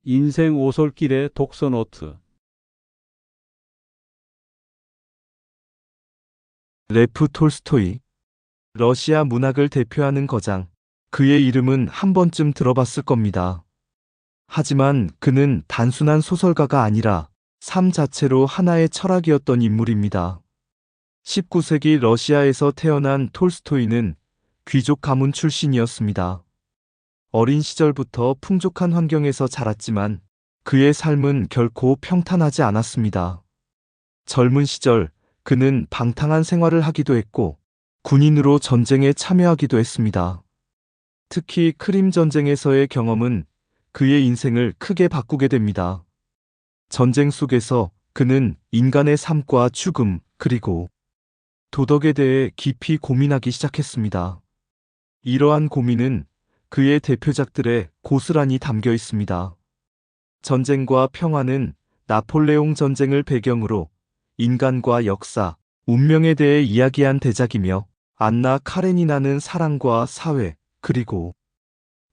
인생 오솔길의 독서 노트. 레프 톨스토이, 러시아 문학을 대표하는 거장. 그의 이름은 한 번쯤 들어봤을 겁니다. 하지만 그는 단순한 소설가가 아니라 삶 자체로 하나의 철학이었던 인물입니다. 19세기 러시아에서 태어난 톨스토이는 귀족 가문 출신이었습니다. 어린 시절부터 풍족한 환경에서 자랐지만 그의 삶은 결코 평탄하지 않았습니다. 젊은 시절 그는 방탕한 생활을 하기도 했고 군인으로 전쟁에 참여하기도 했습니다. 특히 크림 전쟁에서의 경험은 그의 인생을 크게 바꾸게 됩니다. 전쟁 속에서 그는 인간의 삶과 죽음, 그리고 도덕에 대해 깊이 고민하기 시작했습니다. 이러한 고민은 그의 대표작들에 고스란히 담겨 있습니다. 전쟁과 평화는 나폴레옹 전쟁을 배경으로 인간과 역사, 운명에 대해 이야기한 대작이며 안나 카레니나는 사랑과 사회, 그리고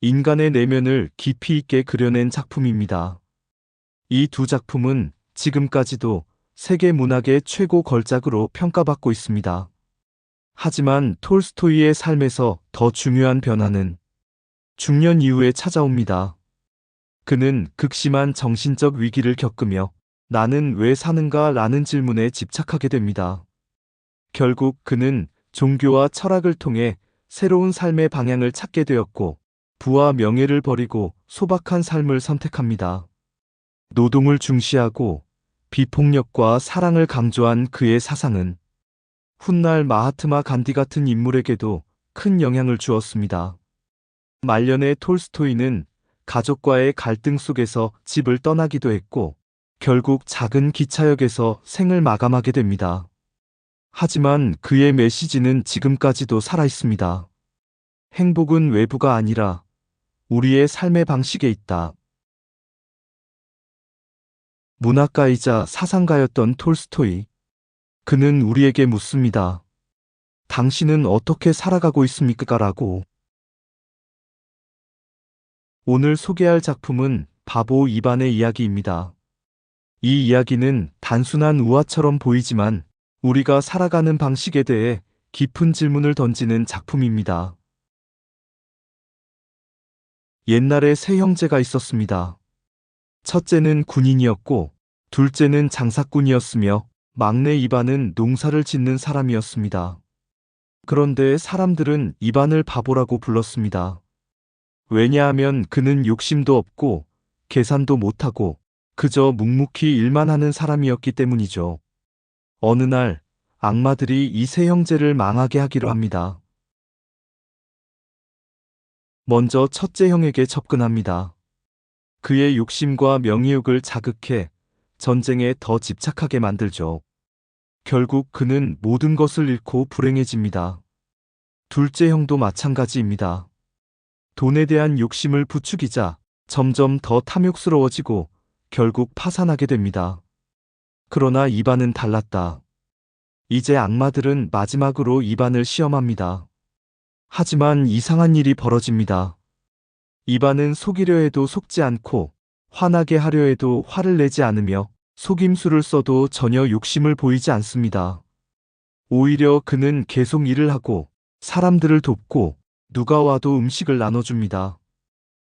인간의 내면을 깊이 있게 그려낸 작품입니다. 이 두 작품은 지금까지도 세계 문학의 최고 걸작으로 평가받고 있습니다. 하지만 톨스토이의 삶에서 더 중요한 변화는 중년 이후에 찾아옵니다. 그는 극심한 정신적 위기를 겪으며 나는 왜 사는가 라는 질문에 집착하게 됩니다. 결국 그는 종교와 철학을 통해 새로운 삶의 방향을 찾게 되었고 부와 명예를 버리고 소박한 삶을 선택합니다. 노동을 중시하고 비폭력과 사랑을 강조한 그의 사상은 훗날 마하트마 간디 같은 인물에게도 큰 영향을 주었습니다. 말년에 톨스토이는 가족과의 갈등 속에서 집을 떠나기도 했고 결국 작은 기차역에서 생을 마감하게 됩니다. 하지만 그의 메시지는 지금까지도 살아있습니다. 행복은 외부가 아니라 우리의 삶의 방식에 있다. 문학가이자 사상가였던 톨스토이. 그는 우리에게 묻습니다. 당신은 어떻게 살아가고 있습니까? 라고. 오늘 소개할 작품은 바보 이반의 이야기입니다. 이 이야기는 단순한 우화처럼 보이지만 우리가 살아가는 방식에 대해 깊은 질문을 던지는 작품입니다. 옛날에 세 형제가 있었습니다. 첫째는 군인이었고 둘째는 장사꾼이었으며 막내 이반은 농사를 짓는 사람이었습니다. 그런데 사람들은 이반을 바보라고 불렀습니다. 왜냐하면 그는 욕심도 없고 계산도 못하고 그저 묵묵히 일만 하는 사람이었기 때문이죠. 어느 날 악마들이 이 세 형제를 망하게 하기로 합니다. 먼저 첫째 형에게 접근합니다. 그의 욕심과 명예욕을 자극해 전쟁에 더 집착하게 만들죠. 결국 그는 모든 것을 잃고 불행해집니다. 둘째 형도 마찬가지입니다. 돈에 대한 욕심을 부추기자 점점 더 탐욕스러워지고 결국 파산하게 됩니다. 그러나 이반은 달랐다. 이제 악마들은 마지막으로 이반을 시험합니다. 하지만 이상한 일이 벌어집니다. 이반은 속이려 해도 속지 않고 화나게 하려 해도 화를 내지 않으며 속임수를 써도 전혀 욕심을 보이지 않습니다. 오히려 그는 계속 일을 하고 사람들을 돕고 누가 와도 음식을 나눠줍니다.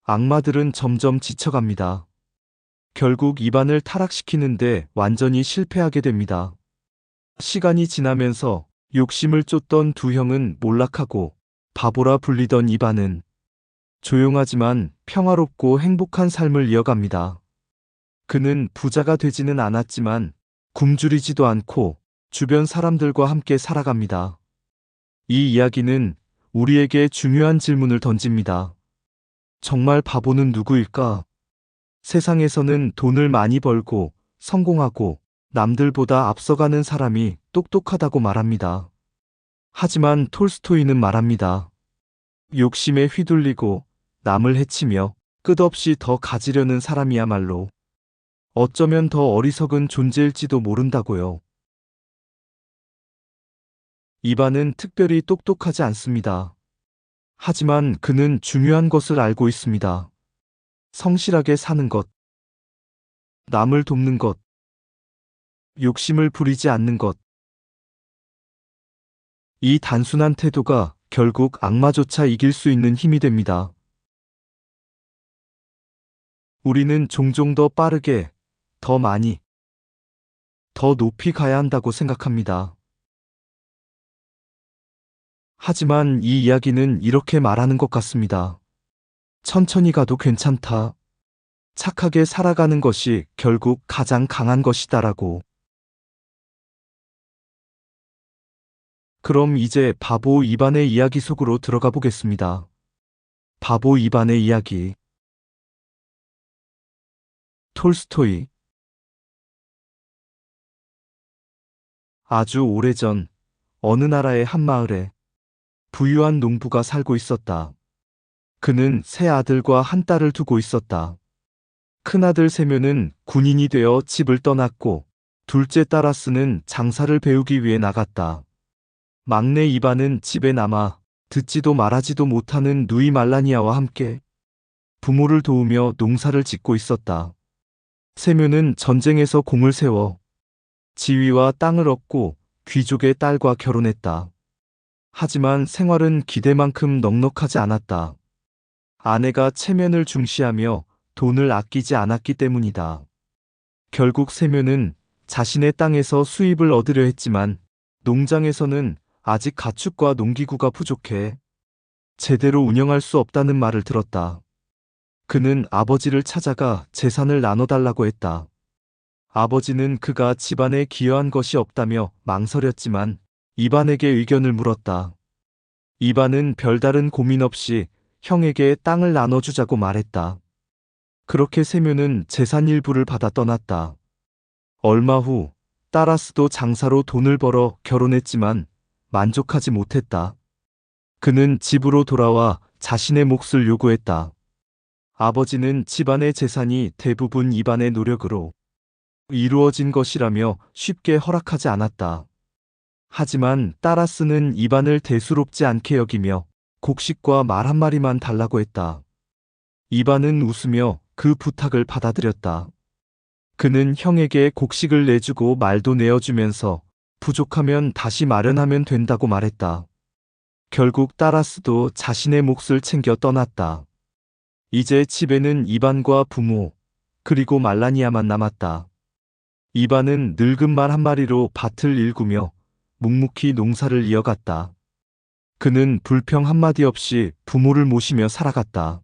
악마들은 점점 지쳐갑니다. 결국 이반을 타락시키는데 완전히 실패하게 됩니다. 시간이 지나면서 욕심을 쫓던 두 형은 몰락하고 바보라 불리던 이반은 조용하지만 평화롭고 행복한 삶을 이어갑니다. 그는 부자가 되지는 않았지만 굶주리지도 않고 주변 사람들과 함께 살아갑니다. 이 이야기는 우리에게 중요한 질문을 던집니다. 정말 바보는 누구일까? 세상에서는 돈을 많이 벌고 성공하고 남들보다 앞서가는 사람이 똑똑하다고 말합니다. 하지만 톨스토이는 말합니다. 욕심에 휘둘리고 남을 해치며 끝없이 더 가지려는 사람이야말로 어쩌면 더 어리석은 존재일지도 모른다고요. 이반은 특별히 똑똑하지 않습니다. 하지만 그는 중요한 것을 알고 있습니다. 성실하게 사는 것, 남을 돕는 것, 욕심을 부리지 않는 것. 이 단순한 태도가 결국 악마조차 이길 수 있는 힘이 됩니다. 우리는 종종 더 빠르게, 더 많이, 더 높이 가야 한다고 생각합니다. 하지만 이 이야기는 이렇게 말하는 것 같습니다. 천천히 가도 괜찮다. 착하게 살아가는 것이 결국 가장 강한 것이다라고. 그럼 이제 바보 이반의 이야기 속으로 들어가 보겠습니다. 바보 이반의 이야기. 톨스토이. 아주 오래전 어느 나라의 한 마을에 부유한 농부가 살고 있었다. 그는 세 아들과 한 딸을 두고 있었다. 큰아들 세면은 군인이 되어 집을 떠났고 둘째 따라스는 장사를 배우기 위해 나갔다. 막내 이반은 집에 남아 듣지도 말하지도 못하는 누이 말라니아와 함께 부모를 도우며 농사를 짓고 있었다. 세면은 전쟁에서 공을 세워 지위와 땅을 얻고 귀족의 딸과 결혼했다. 하지만 생활은 기대만큼 넉넉하지 않았다. 아내가 체면을 중시하며 돈을 아끼지 않았기 때문이다. 결국 세면은 자신의 땅에서 수입을 얻으려 했지만 농장에서는 아직 가축과 농기구가 부족해 제대로 운영할 수 없다는 말을 들었다. 그는 아버지를 찾아가 재산을 나눠달라고 했다. 아버지는 그가 집안에 기여한 것이 없다며 망설였지만 이반에게 의견을 물었다. 이반은 별다른 고민 없이 형에게 땅을 나눠주자고 말했다. 그렇게 세면은 재산 일부를 받아 떠났다. 얼마 후 따라스도 장사로 돈을 벌어 결혼했지만 만족하지 못했다. 그는 집으로 돌아와 자신의 몫을 요구했다. 아버지는 집안의 재산이 대부분 이반의 노력으로 이루어진 것이라며 쉽게 허락하지 않았다. 하지만 따라스는 이반을 대수롭지 않게 여기며 곡식과 말 한마리만 달라고 했다. 이반은 웃으며 그 부탁을 받아들였다. 그는 형에게 곡식을 내주고 말도 내어주면서 부족하면 다시 마련하면 된다고 말했다. 결국 따라스도 자신의 몫을 챙겨 떠났다. 이제 집에는 이반과 부모, 그리고 말라니아만 남았다. 이반은 늙은 말 한 마리로 밭을 일구며 묵묵히 농사를 이어갔다. 그는 불평 한마디 없이 부모를 모시며 살아갔다.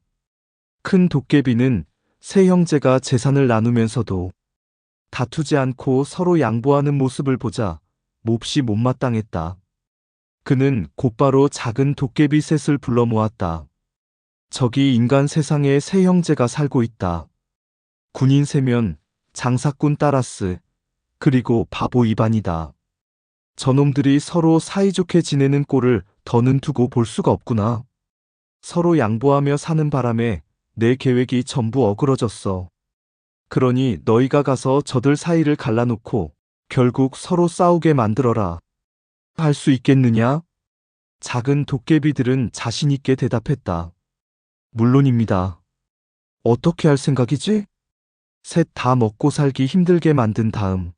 큰 도깨비는 세 형제가 재산을 나누면서도 다투지 않고 서로 양보하는 모습을 보자 몹시 못마땅했다. 그는 곧바로 작은 도깨비 셋을 불러 모았다. 저기 인간 세상에 세 형제가 살고 있다. 군인 세면, 장사꾼 따라스, 그리고 바보 이반이다. 저놈들이 서로 사이좋게 지내는 꼴을 더는 두고 볼 수가 없구나. 서로 양보하며 사는 바람에 내 계획이 전부 어그러졌어. 그러니 너희가 가서 저들 사이를 갈라놓고 결국 서로 싸우게 만들어라. 할 수 있겠느냐? 작은 도깨비들은 자신 있게 대답했다. 물론입니다. 어떻게 할 생각이지? 셋 다 먹고 살기 힘들게 만든 다음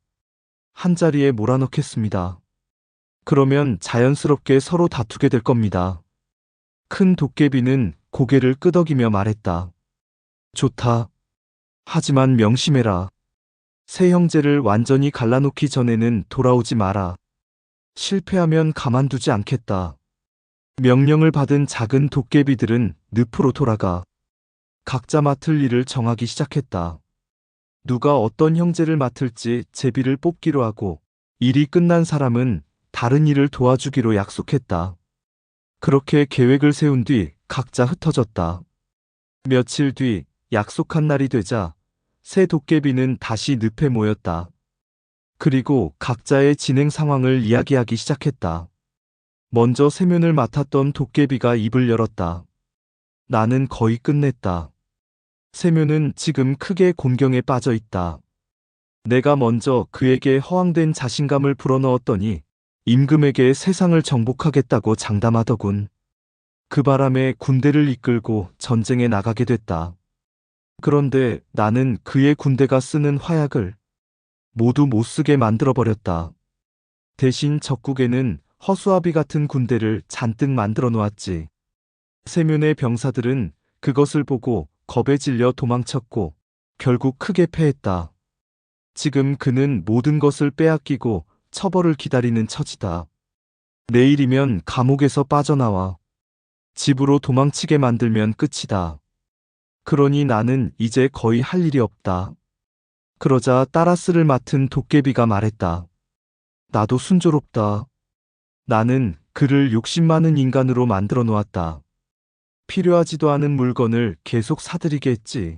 한자리에 몰아넣겠습니다. 그러면 자연스럽게 서로 다투게 될 겁니다. 큰 도깨비는 고개를 끄덕이며 말했다. 좋다. 하지만 명심해라. 세 형제를 완전히 갈라놓기 전에는 돌아오지 마라. 실패하면 가만두지 않겠다. 명령을 받은 작은 도깨비들은 늪으로 돌아가 각자 맡을 일을 정하기 시작했다. 누가 어떤 형제를 맡을지 제비를 뽑기로 하고 일이 끝난 사람은 다른 일을 도와주기로 약속했다. 그렇게 계획을 세운 뒤 각자 흩어졌다. 며칠 뒤 약속한 날이 되자 새 도깨비는 다시 늪에 모였다. 그리고 각자의 진행 상황을 이야기하기 시작했다. 먼저 세면을 맡았던 도깨비가 입을 열었다. 나는 거의 끝냈다. 세면은 지금 크게 곤경에 빠져 있다. 내가 먼저 그에게 허황된 자신감을 불어넣었더니 임금에게 세상을 정복하겠다고 장담하더군. 그 바람에 군대를 이끌고 전쟁에 나가게 됐다. 그런데 나는 그의 군대가 쓰는 화약을 모두 못 쓰게 만들어버렸다. 대신 적국에는 허수아비 같은 군대를 잔뜩 만들어 놓았지. 세면의 병사들은 그것을 보고 겁에 질려 도망쳤고 결국 크게 패했다. 지금 그는 모든 것을 빼앗기고 처벌을 기다리는 처지다. 내일이면 감옥에서 빠져나와 집으로 도망치게 만들면 끝이다. 그러니 나는 이제 거의 할 일이 없다. 그러자 따라스를 맡은 도깨비가 말했다. 나도 순조롭다. 나는 그를 욕심 많은 인간으로 만들어 놓았다. 필요하지도 않은 물건을 계속 사들이게 했지.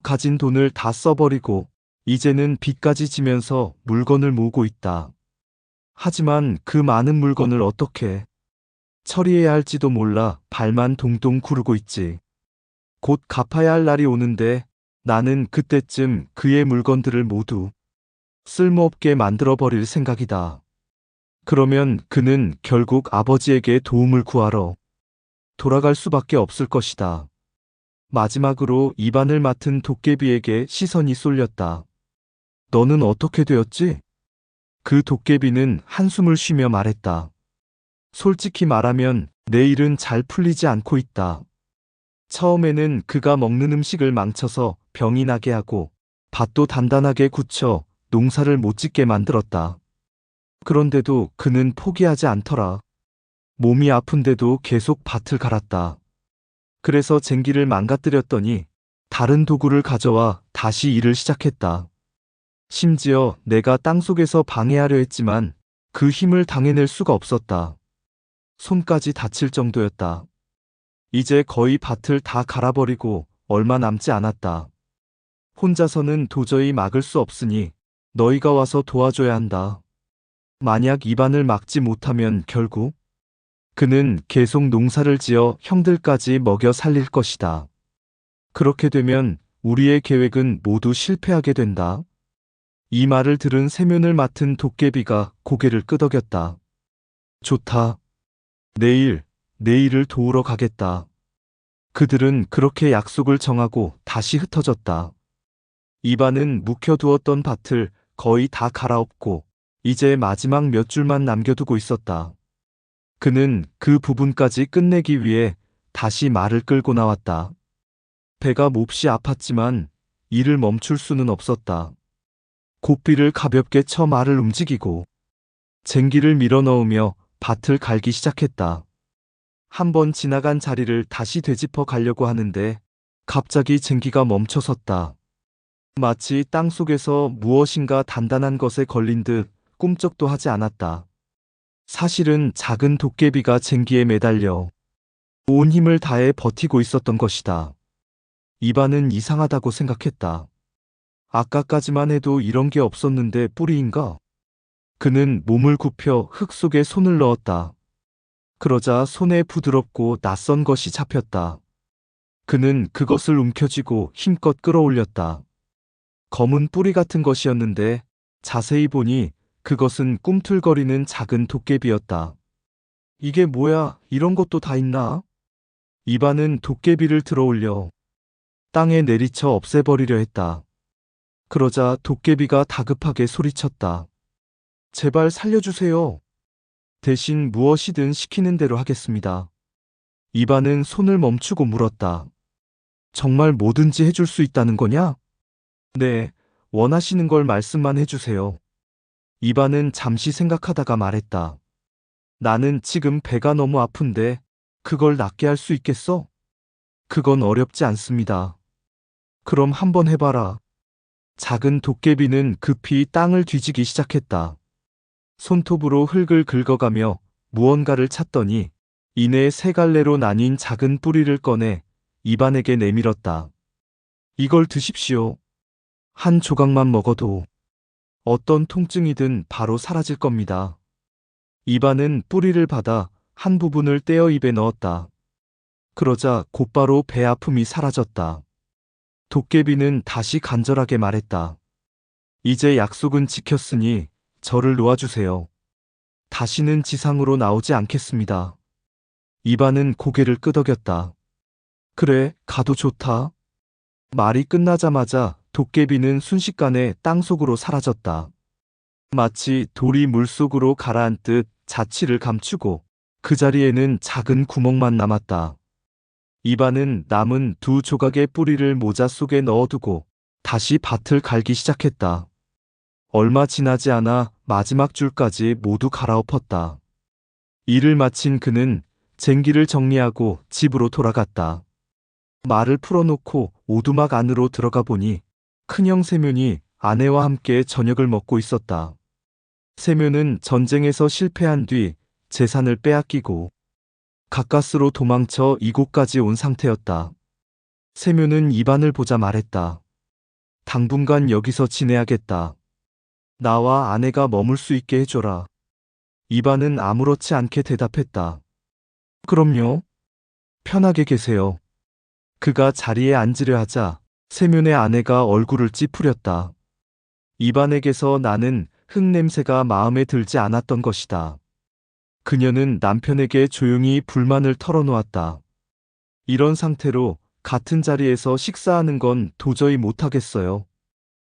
가진 돈을 다 써버리고 이제는 빚까지 지면서 물건을 모으고 있다. 하지만 그 많은 물건을 어떻게 처리해야 할지도 몰라 발만 동동 구르고 있지. 곧 갚아야 할 날이 오는데 나는 그때쯤 그의 물건들을 모두 쓸모없게 만들어버릴 생각이다. 그러면 그는 결국 아버지에게 도움을 구하러 돌아갈 수밖에 없을 것이다. 마지막으로 입안을 맡은 도깨비에게 시선이 쏠렸다. 너는 어떻게 되었지? 그 도깨비는 한숨을 쉬며 말했다. 솔직히 말하면 내 일은 잘 풀리지 않고 있다. 처음에는 그가 먹는 음식을 망쳐서 병이 나게 하고 밭도 단단하게 굳혀 농사를 못 짓게 만들었다. 그런데도 그는 포기하지 않더라. 몸이 아픈데도 계속 밭을 갈았다. 그래서 쟁기를 망가뜨렸더니 다른 도구를 가져와 다시 일을 시작했다. 심지어 내가 땅속에서 방해하려 했지만 그 힘을 당해낼 수가 없었다. 손까지 다칠 정도였다. 이제 거의 밭을 다 갈아버리고 얼마 남지 않았다. 혼자서는 도저히 막을 수 없으니 너희가 와서 도와줘야 한다. 만약 입안을 막지 못하면 결국 그는 계속 농사를 지어 형들까지 먹여 살릴 것이다. 그렇게 되면 우리의 계획은 모두 실패하게 된다. 이 말을 들은 세면을 맡은 도깨비가 고개를 끄덕였다. 좋다. 내일을 도우러 가겠다. 그들은 그렇게 약속을 정하고 다시 흩어졌다. 이반은 묵혀두었던 밭을 거의 다 갈아엎고 이제 마지막 몇 줄만 남겨두고 있었다. 그는 그 부분까지 끝내기 위해 다시 말을 끌고 나왔다. 배가 몹시 아팠지만 일을 멈출 수는 없었다. 고삐를 가볍게 쳐 말을 움직이고 쟁기를 밀어 넣으며 밭을 갈기 시작했다. 한번 지나간 자리를 다시 되짚어 가려고 하는데 갑자기 쟁기가 멈춰섰다. 마치 땅속에서 무엇인가 단단한 것에 걸린 듯 꿈쩍도 하지 않았다. 사실은 작은 도깨비가 쟁기에 매달려 온 힘을 다해 버티고 있었던 것이다. 이반은 이상하다고 생각했다. 아까까지만 해도 이런 게 없었는데 뿌리인가? 그는 몸을 굽혀 흙 속에 손을 넣었다. 그러자 손에 부드럽고 낯선 것이 잡혔다. 그는 그것을 움켜쥐고 힘껏 끌어올렸다. 검은 뿌리 같은 것이었는데 자세히 보니 그것은 꿈틀거리는 작은 도깨비였다. 이게 뭐야? 이런 것도 다 있나? 이반은 도깨비를 들어올려 땅에 내리쳐 없애버리려 했다. 그러자 도깨비가 다급하게 소리쳤다. 제발 살려주세요. 대신 무엇이든 시키는 대로 하겠습니다. 이반은 손을 멈추고 물었다. 정말 뭐든지 해줄 수 있다는 거냐? 네, 원하시는 걸 말씀만 해주세요. 이반은 잠시 생각하다가 말했다. 나는 지금 배가 너무 아픈데 그걸 낫게 할 수 있겠어? 그건 어렵지 않습니다. 그럼 한번 해봐라. 작은 도깨비는 급히 땅을 뒤지기 시작했다. 손톱으로 흙을 긁어가며 무언가를 찾더니 이내 세 갈래로 나뉜 작은 뿌리를 꺼내 이반에게 내밀었다. 이걸 드십시오. 한 조각만 먹어도 어떤 통증이든 바로 사라질 겁니다. 이반은 뿌리를 받아 한 부분을 떼어 입에 넣었다. 그러자 곧바로 배 아픔이 사라졌다. 도깨비는 다시 간절하게 말했다. 이제 약속은 지켰으니 저를 놓아주세요. 다시는 지상으로 나오지 않겠습니다. 이반은 고개를 끄덕였다. 그래, 가도 좋다. 말이 끝나자마자 도깨비는 순식간에 땅속으로 사라졌다. 마치 돌이 물속으로 가라앉듯 자취를 감추고 그 자리에는 작은 구멍만 남았다. 이반은 남은 두 조각의 뿌리를 모자 속에 넣어두고 다시 밭을 갈기 시작했다. 얼마 지나지 않아 마지막 줄까지 모두 갈아엎었다. 일을 마친 그는 쟁기를 정리하고 집으로 돌아갔다. 말을 풀어놓고 오두막 안으로 들어가 보니 큰형 세면이 아내와 함께 저녁을 먹고 있었다. 세면은 전쟁에서 실패한 뒤 재산을 빼앗기고 가까스로 도망쳐 이곳까지 온 상태였다. 세면은 이반을 보자 말했다. 당분간 여기서 지내야겠다. 나와 아내가 머물 수 있게 해줘라. 이반은 아무렇지 않게 대답했다. 그럼요. 편하게 계세요. 그가 자리에 앉으려 하자 세면의 아내가 얼굴을 찌푸렸다. 이반에게서 나는 흙냄새가 마음에 들지 않았던 것이다. 그녀는 남편에게 조용히 불만을 털어놓았다. 이런 상태로 같은 자리에서 식사하는 건 도저히 못하겠어요.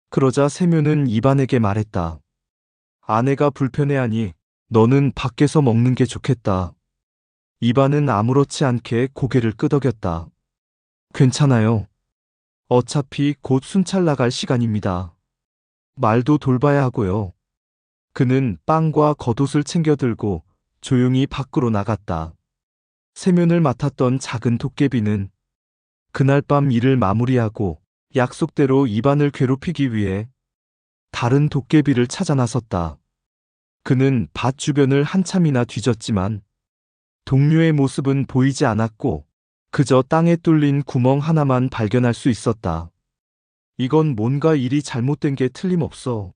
그러자 세면은 이반에게 말했다. 아내가 불편해하니 너는 밖에서 먹는 게 좋겠다. 이반은 아무렇지 않게 고개를 끄덕였다. 괜찮아요. 어차피 곧 순찰 나갈 시간입니다. 말도 돌봐야 하고요. 그는 빵과 겉옷을 챙겨 들고 조용히 밖으로 나갔다. 세면을 맡았던 작은 도깨비는 그날 밤 일을 마무리하고 약속대로 이반을 괴롭히기 위해 다른 도깨비를 찾아 나섰다. 그는 밭 주변을 한참이나 뒤졌지만 동료의 모습은 보이지 않았고 그저 땅에 뚫린 구멍 하나만 발견할 수 있었다. 이건 뭔가 일이 잘못된 게 틀림없어.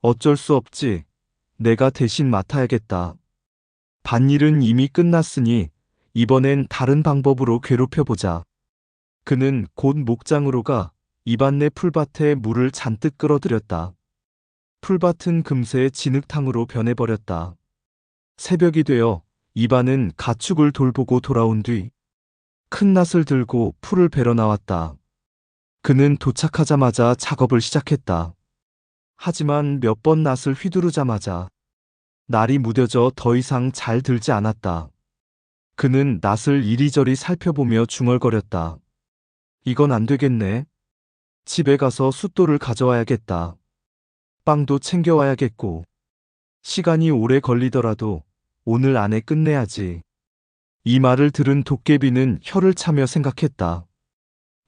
어쩔 수 없지. 내가 대신 맡아야겠다. 밭일은 이미 끝났으니 이번엔 다른 방법으로 괴롭혀보자. 그는 곧 목장으로 가 이반네 풀밭에 물을 잔뜩 끌어들였다. 풀밭은 금세 진흙탕으로 변해버렸다. 새벽이 되어 이반은 가축을 돌보고 돌아온 뒤 큰 낫을 들고 풀을 베러 나왔다. 그는 도착하자마자 작업을 시작했다. 하지만 몇 번 낫을 휘두르자마자 날이 무뎌져 더 이상 잘 들지 않았다. 그는 낫을 이리저리 살펴보며 중얼거렸다. 이건 안 되겠네. 집에 가서 숫돌을 가져와야겠다. 빵도 챙겨와야겠고. 시간이 오래 걸리더라도 오늘 안에 끝내야지. 이 말을 들은 도깨비는 혀를 차며 생각했다.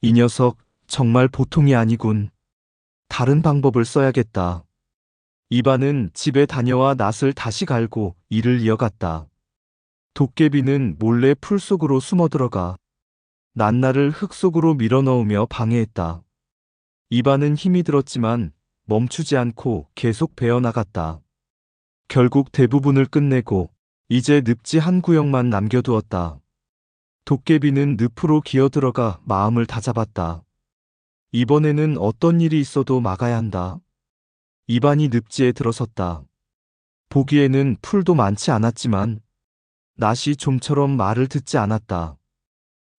이 녀석 정말 보통이 아니군. 다른 방법을 써야겠다. 이반은 집에 다녀와 낫을 다시 갈고 일을 이어갔다. 도깨비는 몰래 풀 속으로 숨어 들어가 낱날을 흙 속으로 밀어넣으며 방해했다. 이반은 힘이 들었지만 멈추지 않고 계속 베어나갔다. 결국 대부분을 끝내고 이제 늪지 한 구역만 남겨두었다. 도깨비는 늪으로 기어들어가 마음을 다잡았다. 이번에는 어떤 일이 있어도 막아야 한다. 이반이 늪지에 들어섰다. 보기에는 풀도 많지 않았지만 낫이 좀처럼 말을 듣지 않았다.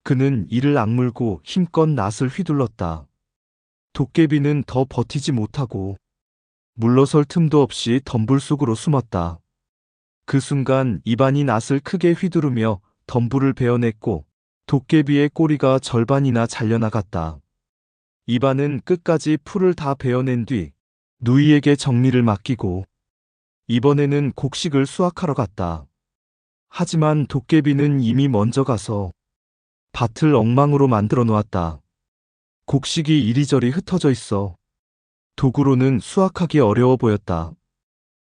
그는 이를 악물고 힘껏 낫을 휘둘렀다. 도깨비는 더 버티지 못하고 물러설 틈도 없이 덤불 속으로 숨었다. 그 순간 이반이 낫을 크게 휘두르며 덤불을 베어냈고 도깨비의 꼬리가 절반이나 잘려나갔다. 이반은 끝까지 풀을 다 베어낸 뒤 누이에게 정리를 맡기고 이번에는 곡식을 수확하러 갔다. 하지만 도깨비는 이미 먼저 가서 밭을 엉망으로 만들어 놓았다. 곡식이 이리저리 흩어져 있어 도구로는 수확하기 어려워 보였다.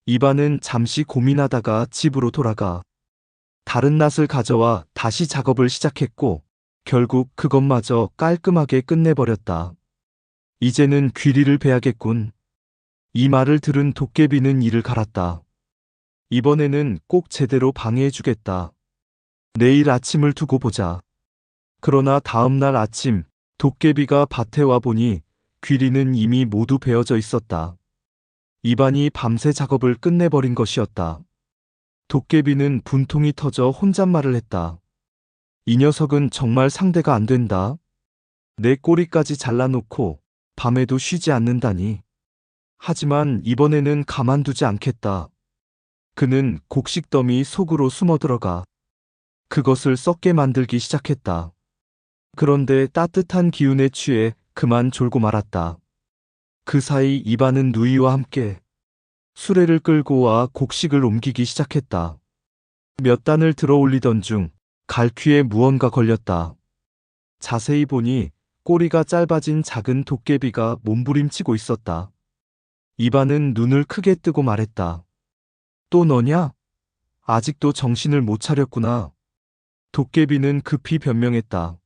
이반은 잠시 고민하다가 집으로 돌아가 다른 낫을 가져와 다시 작업을 시작했고 결국 그것마저 깔끔하게 끝내버렸다. 이제는 귀리를 베야겠군. 이 말을 들은 도깨비는 이를 갈았다. 이번에는 꼭 제대로 방해해주겠다. 내일 아침을 두고 보자. 그러나 다음 날 아침 도깨비가 밭에 와보니 귀리는 이미 모두 베어져 있었다. 이반이 밤새 작업을 끝내버린 것이었다. 도깨비는 분통이 터져 혼잣말을 했다. 이 녀석은 정말 상대가 안 된다. 내 꼬리까지 잘라놓고 밤에도 쉬지 않는다니. 하지만 이번에는 가만두지 않겠다. 그는 곡식더미 속으로 숨어들어가 그것을 썩게 만들기 시작했다. 그런데 따뜻한 기운에 취해 그만 졸고 말았다. 그 사이 이반은 누이와 함께 수레를 끌고 와 곡식을 옮기기 시작했다. 몇 단을 들어 올리던 중 갈퀴에 무언가 걸렸다. 자세히 보니 꼬리가 짧아진 작은 도깨비가 몸부림치고 있었다. 이반은 눈을 크게 뜨고 말했다. 또 너냐? 아직도 정신을 못 차렸구나. 도깨비는 급히 변명했다.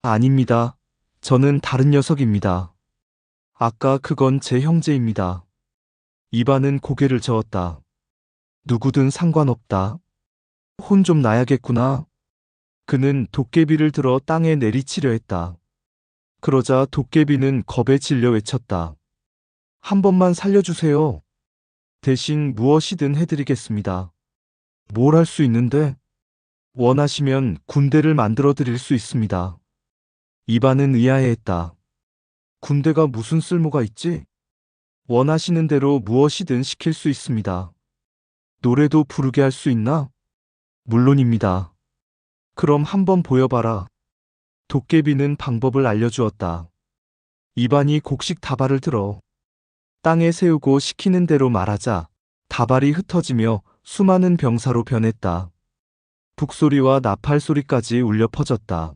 아닙니다. 저는 다른 녀석입니다. 아까 그건 제 형제입니다. 이반은 고개를 저었다. 누구든 상관없다. 혼 좀 나야겠구나. 그는 도깨비를 들어 땅에 내리치려 했다. 그러자 도깨비는 겁에 질려 외쳤다. 한 번만 살려주세요. 대신 무엇이든 해드리겠습니다. 뭘 할 수 있는데? 원하시면 군대를 만들어 드릴 수 있습니다. 이반은 의아해했다. 군대가 무슨 쓸모가 있지? 원하시는 대로 무엇이든 시킬 수 있습니다. 노래도 부르게 할 수 있나? 물론입니다. 그럼 한번 보여봐라. 도깨비는 방법을 알려주었다. 이반이 곡식 다발을 들어 땅에 세우고 시키는 대로 말하자 다발이 흩어지며 수많은 병사로 변했다. 북소리와 나팔 소리까지 울려 퍼졌다.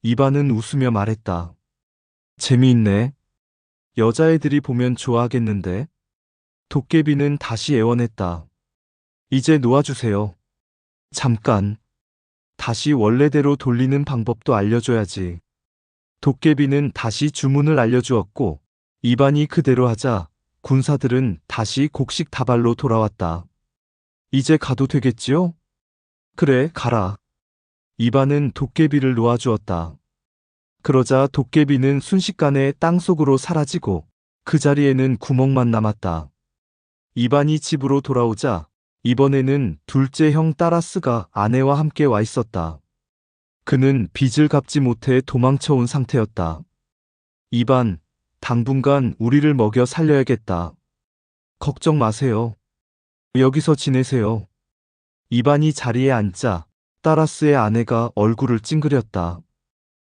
이반은 웃으며 말했다. 재미있네. 여자애들이 보면 좋아하겠는데? 도깨비는 다시 애원했다. 이제 놓아주세요. 잠깐. 다시 원래대로 돌리는 방법도 알려줘야지. 도깨비는 다시 주문을 알려주었고 이반이 그대로 하자 군사들은 다시 곡식 다발로 돌아왔다. 이제 가도 되겠지요? 그래, 가라. 이반은 도깨비를 놓아주었다. 그러자 도깨비는 순식간에 땅속으로 사라지고 그 자리에는 구멍만 남았다. 이반이 집으로 돌아오자 이번에는 둘째 형 따라스가 아내와 함께 와 있었다. 그는 빚을 갚지 못해 도망쳐온 상태였다. 이반, 당분간 우리를 먹여 살려야겠다. 걱정 마세요. 여기서 지내세요. 이반이 자리에 앉자 따라스의 아내가 얼굴을 찡그렸다.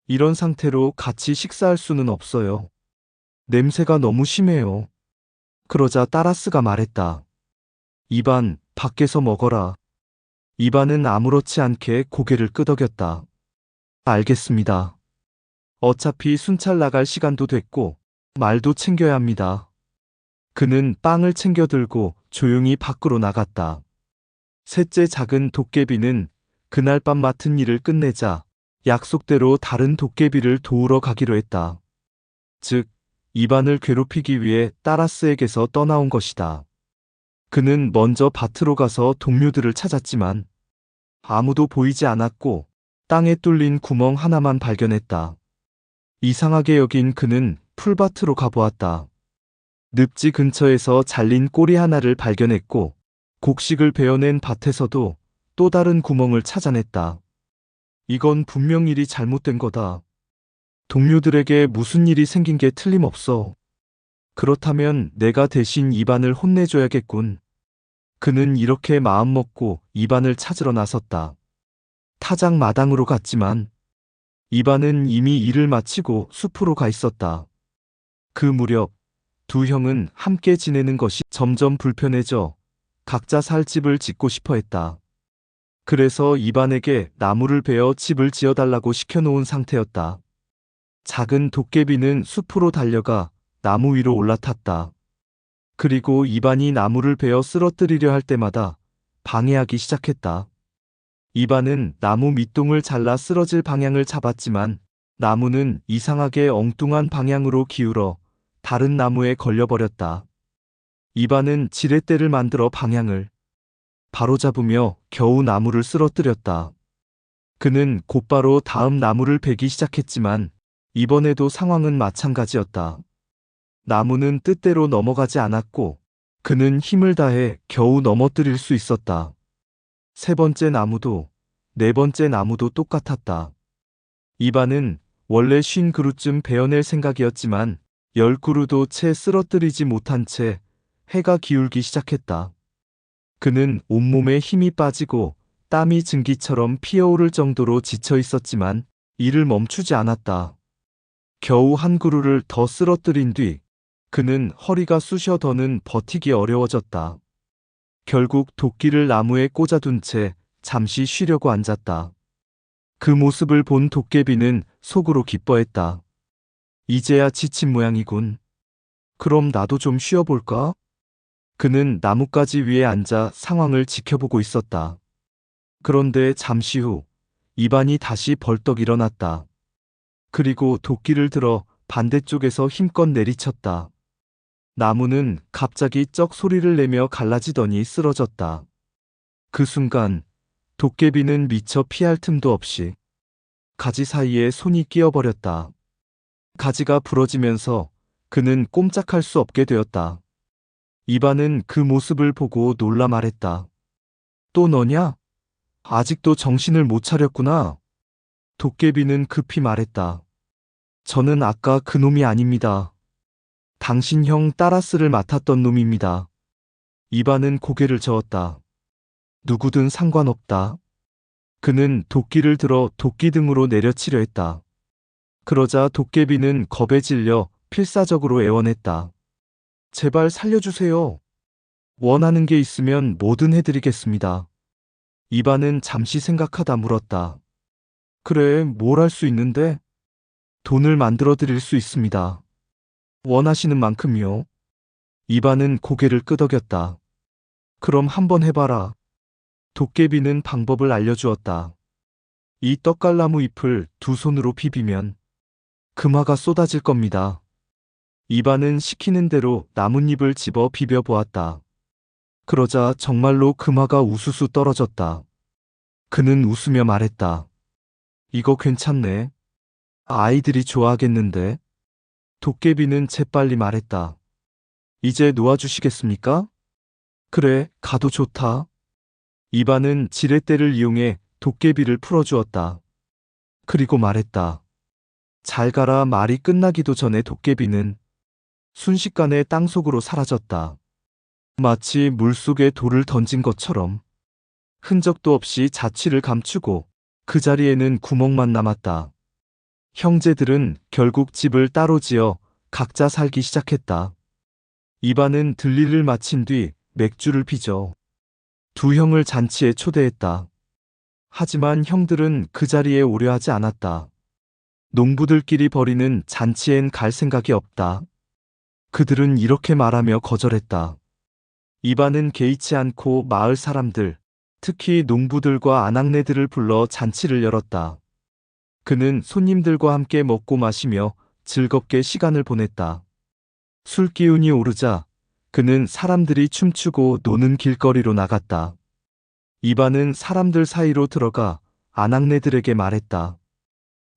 이런 상태로 같이 식사할 수는 없어요. 냄새가 너무 심해요. 그러자 따라스가 말했다. 이반, 밖에서 먹어라. 이반은 아무렇지 않게 고개를 끄덕였다. 알겠습니다. 어차피 순찰 나갈 시간도 됐고 말도 챙겨야 합니다. 그는 빵을 챙겨 들고 조용히 밖으로 나갔다. 셋째 작은 도깨비는 그날 밤 맡은 일을 끝내자 약속대로 다른 도깨비를 도우러 가기로 했다. 즉, 이반을 괴롭히기 위해 따라스에게서 떠나온 것이다. 그는 먼저 밭으로 가서 동료들을 찾았지만 아무도 보이지 않았고 땅에 뚫린 구멍 하나만 발견했다. 이상하게 여긴 그는 풀밭으로 가보았다. 늪지 근처에서 잘린 꼬리 하나를 발견했고 곡식을 베어낸 밭에서도 또 다른 구멍을 찾아냈다. 이건 분명 일이 잘못된 거다. 동료들에게 무슨 일이 생긴 게 틀림없어. 그렇다면 내가 대신 이반을 혼내줘야겠군. 그는 이렇게 마음먹고 이반을 찾으러 나섰다. 타작 마당으로 갔지만 이반은 이미 일을 마치고 숲으로 가 있었다. 그 무렵 두 형은 함께 지내는 것이 점점 불편해져 각자 살 집을 짓고 싶어 했다. 그래서 이반에게 나무를 베어 집을 지어달라고 시켜놓은 상태였다. 작은 도깨비는 숲으로 달려가 나무 위로 올라탔다. 그리고 이반이 나무를 베어 쓰러뜨리려 할 때마다 방해하기 시작했다. 이반은 나무 밑동을 잘라 쓰러질 방향을 잡았지만 나무는 이상하게 엉뚱한 방향으로 기울어 다른 나무에 걸려버렸다. 이반은 지렛대를 만들어 방향을 바로잡으며 겨우 나무를 쓰러뜨렸다. 그는 곧바로 다음 나무를 베기 시작했지만 이번에도 상황은 마찬가지였다. 나무는 뜻대로 넘어가지 않았고 그는 힘을 다해 겨우 넘어뜨릴 수 있었다. 세 번째 나무도 네 번째 나무도 똑같았다. 이반은 원래 50그루쯤 베어낼 생각이었지만 10그루도 채 쓰러뜨리지 못한 채 해가 기울기 시작했다. 그는 온몸에 힘이 빠지고 땀이 증기처럼 피어오를 정도로 지쳐 있었지만 일을 멈추지 않았다. 겨우 한 그루를 더 쓰러뜨린 뒤 그는 허리가 쑤셔 더는 버티기 어려워졌다. 결국 도끼를 나무에 꽂아둔 채 잠시 쉬려고 앉았다. 그 모습을 본 도깨비는 속으로 기뻐했다. 이제야 지친 모양이군. 그럼 나도 좀 쉬어볼까? 그는 나뭇가지 위에 앉아 상황을 지켜보고 있었다. 그런데 잠시 후 입안이 다시 벌떡 일어났다. 그리고 도끼를 들어 반대쪽에서 힘껏 내리쳤다. 나무는 갑자기 쩍 소리를 내며 갈라지더니 쓰러졌다. 그 순간 도깨비는 미처 피할 틈도 없이 가지 사이에 손이 끼어버렸다. 가지가 부러지면서 그는 꼼짝할 수 없게 되었다. 이반은 그 모습을 보고 놀라 말했다. 또 너냐? 아직도 정신을 못 차렸구나. 도깨비는 급히 말했다. 저는 아까 그 놈이 아닙니다. 당신 형 따라스를 맡았던 놈입니다. 이반은 고개를 저었다. 누구든 상관없다. 그는 도끼를 들어 도끼 등으로 내려치려 했다. 그러자 도깨비는 겁에 질려 필사적으로 애원했다. 제발 살려주세요. 원하는 게 있으면 뭐든 해드리겠습니다. 이반은 잠시 생각하다 물었다. 그래, 뭘 할 수 있는데? 돈을 만들어 드릴 수 있습니다. 원하시는 만큼요. 이반은 고개를 끄덕였다. 그럼 한번 해봐라. 도깨비는 방법을 알려주었다. 이 떡갈나무 잎을 두 손으로 비비면 금화가 쏟아질 겁니다. 이반은 시키는 대로 나뭇잎을 집어 비벼 보았다. 그러자 정말로 금화가 우수수 떨어졌다. 그는 웃으며 말했다. 이거 괜찮네. 아이들이 좋아하겠는데. 도깨비는 재빨리 말했다. 이제 놓아주시겠습니까? 그래, 가도 좋다. 이반은 지렛대를 이용해 도깨비를 풀어주었다. 그리고 말했다. 잘 가라. 말이 끝나기도 전에 도깨비는 순식간에 땅속으로 사라졌다. 마치 물속에 돌을 던진 것처럼 흔적도 없이 자취를 감추고 그 자리에는 구멍만 남았다. 형제들은 결국 집을 따로 지어 각자 살기 시작했다. 이반은 들일을 마친 뒤 맥주를 빚어 두 형을 잔치에 초대했다. 하지만 형들은 그 자리에 오려 하지 않았다. 농부들끼리 벌이는 잔치엔 갈 생각이 없다. 그들은 이렇게 말하며 거절했다. 이반은 개의치 않고 마을 사람들, 특히 농부들과 아낙네들을 불러 잔치를 열었다. 그는 손님들과 함께 먹고 마시며 즐겁게 시간을 보냈다. 술 기운이 오르자 그는 사람들이 춤추고 노는 길거리로 나갔다. 이반은 사람들 사이로 들어가 아낙네들에게 말했다.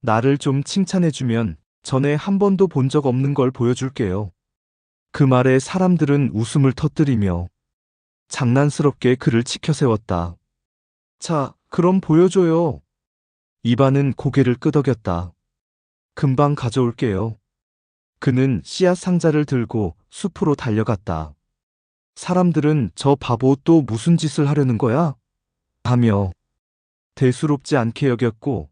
나를 좀 칭찬해주면 전에 한 번도 본 적 없는 걸 보여줄게요. 그 말에 사람들은 웃음을 터뜨리며 장난스럽게 그를 치켜세웠다. 자, 그럼 보여줘요. 이반은 고개를 끄덕였다. 금방 가져올게요. 그는 씨앗 상자를 들고 숲으로 달려갔다. 사람들은 저 바보 또 무슨 짓을 하려는 거야? 하며 대수롭지 않게 여겼고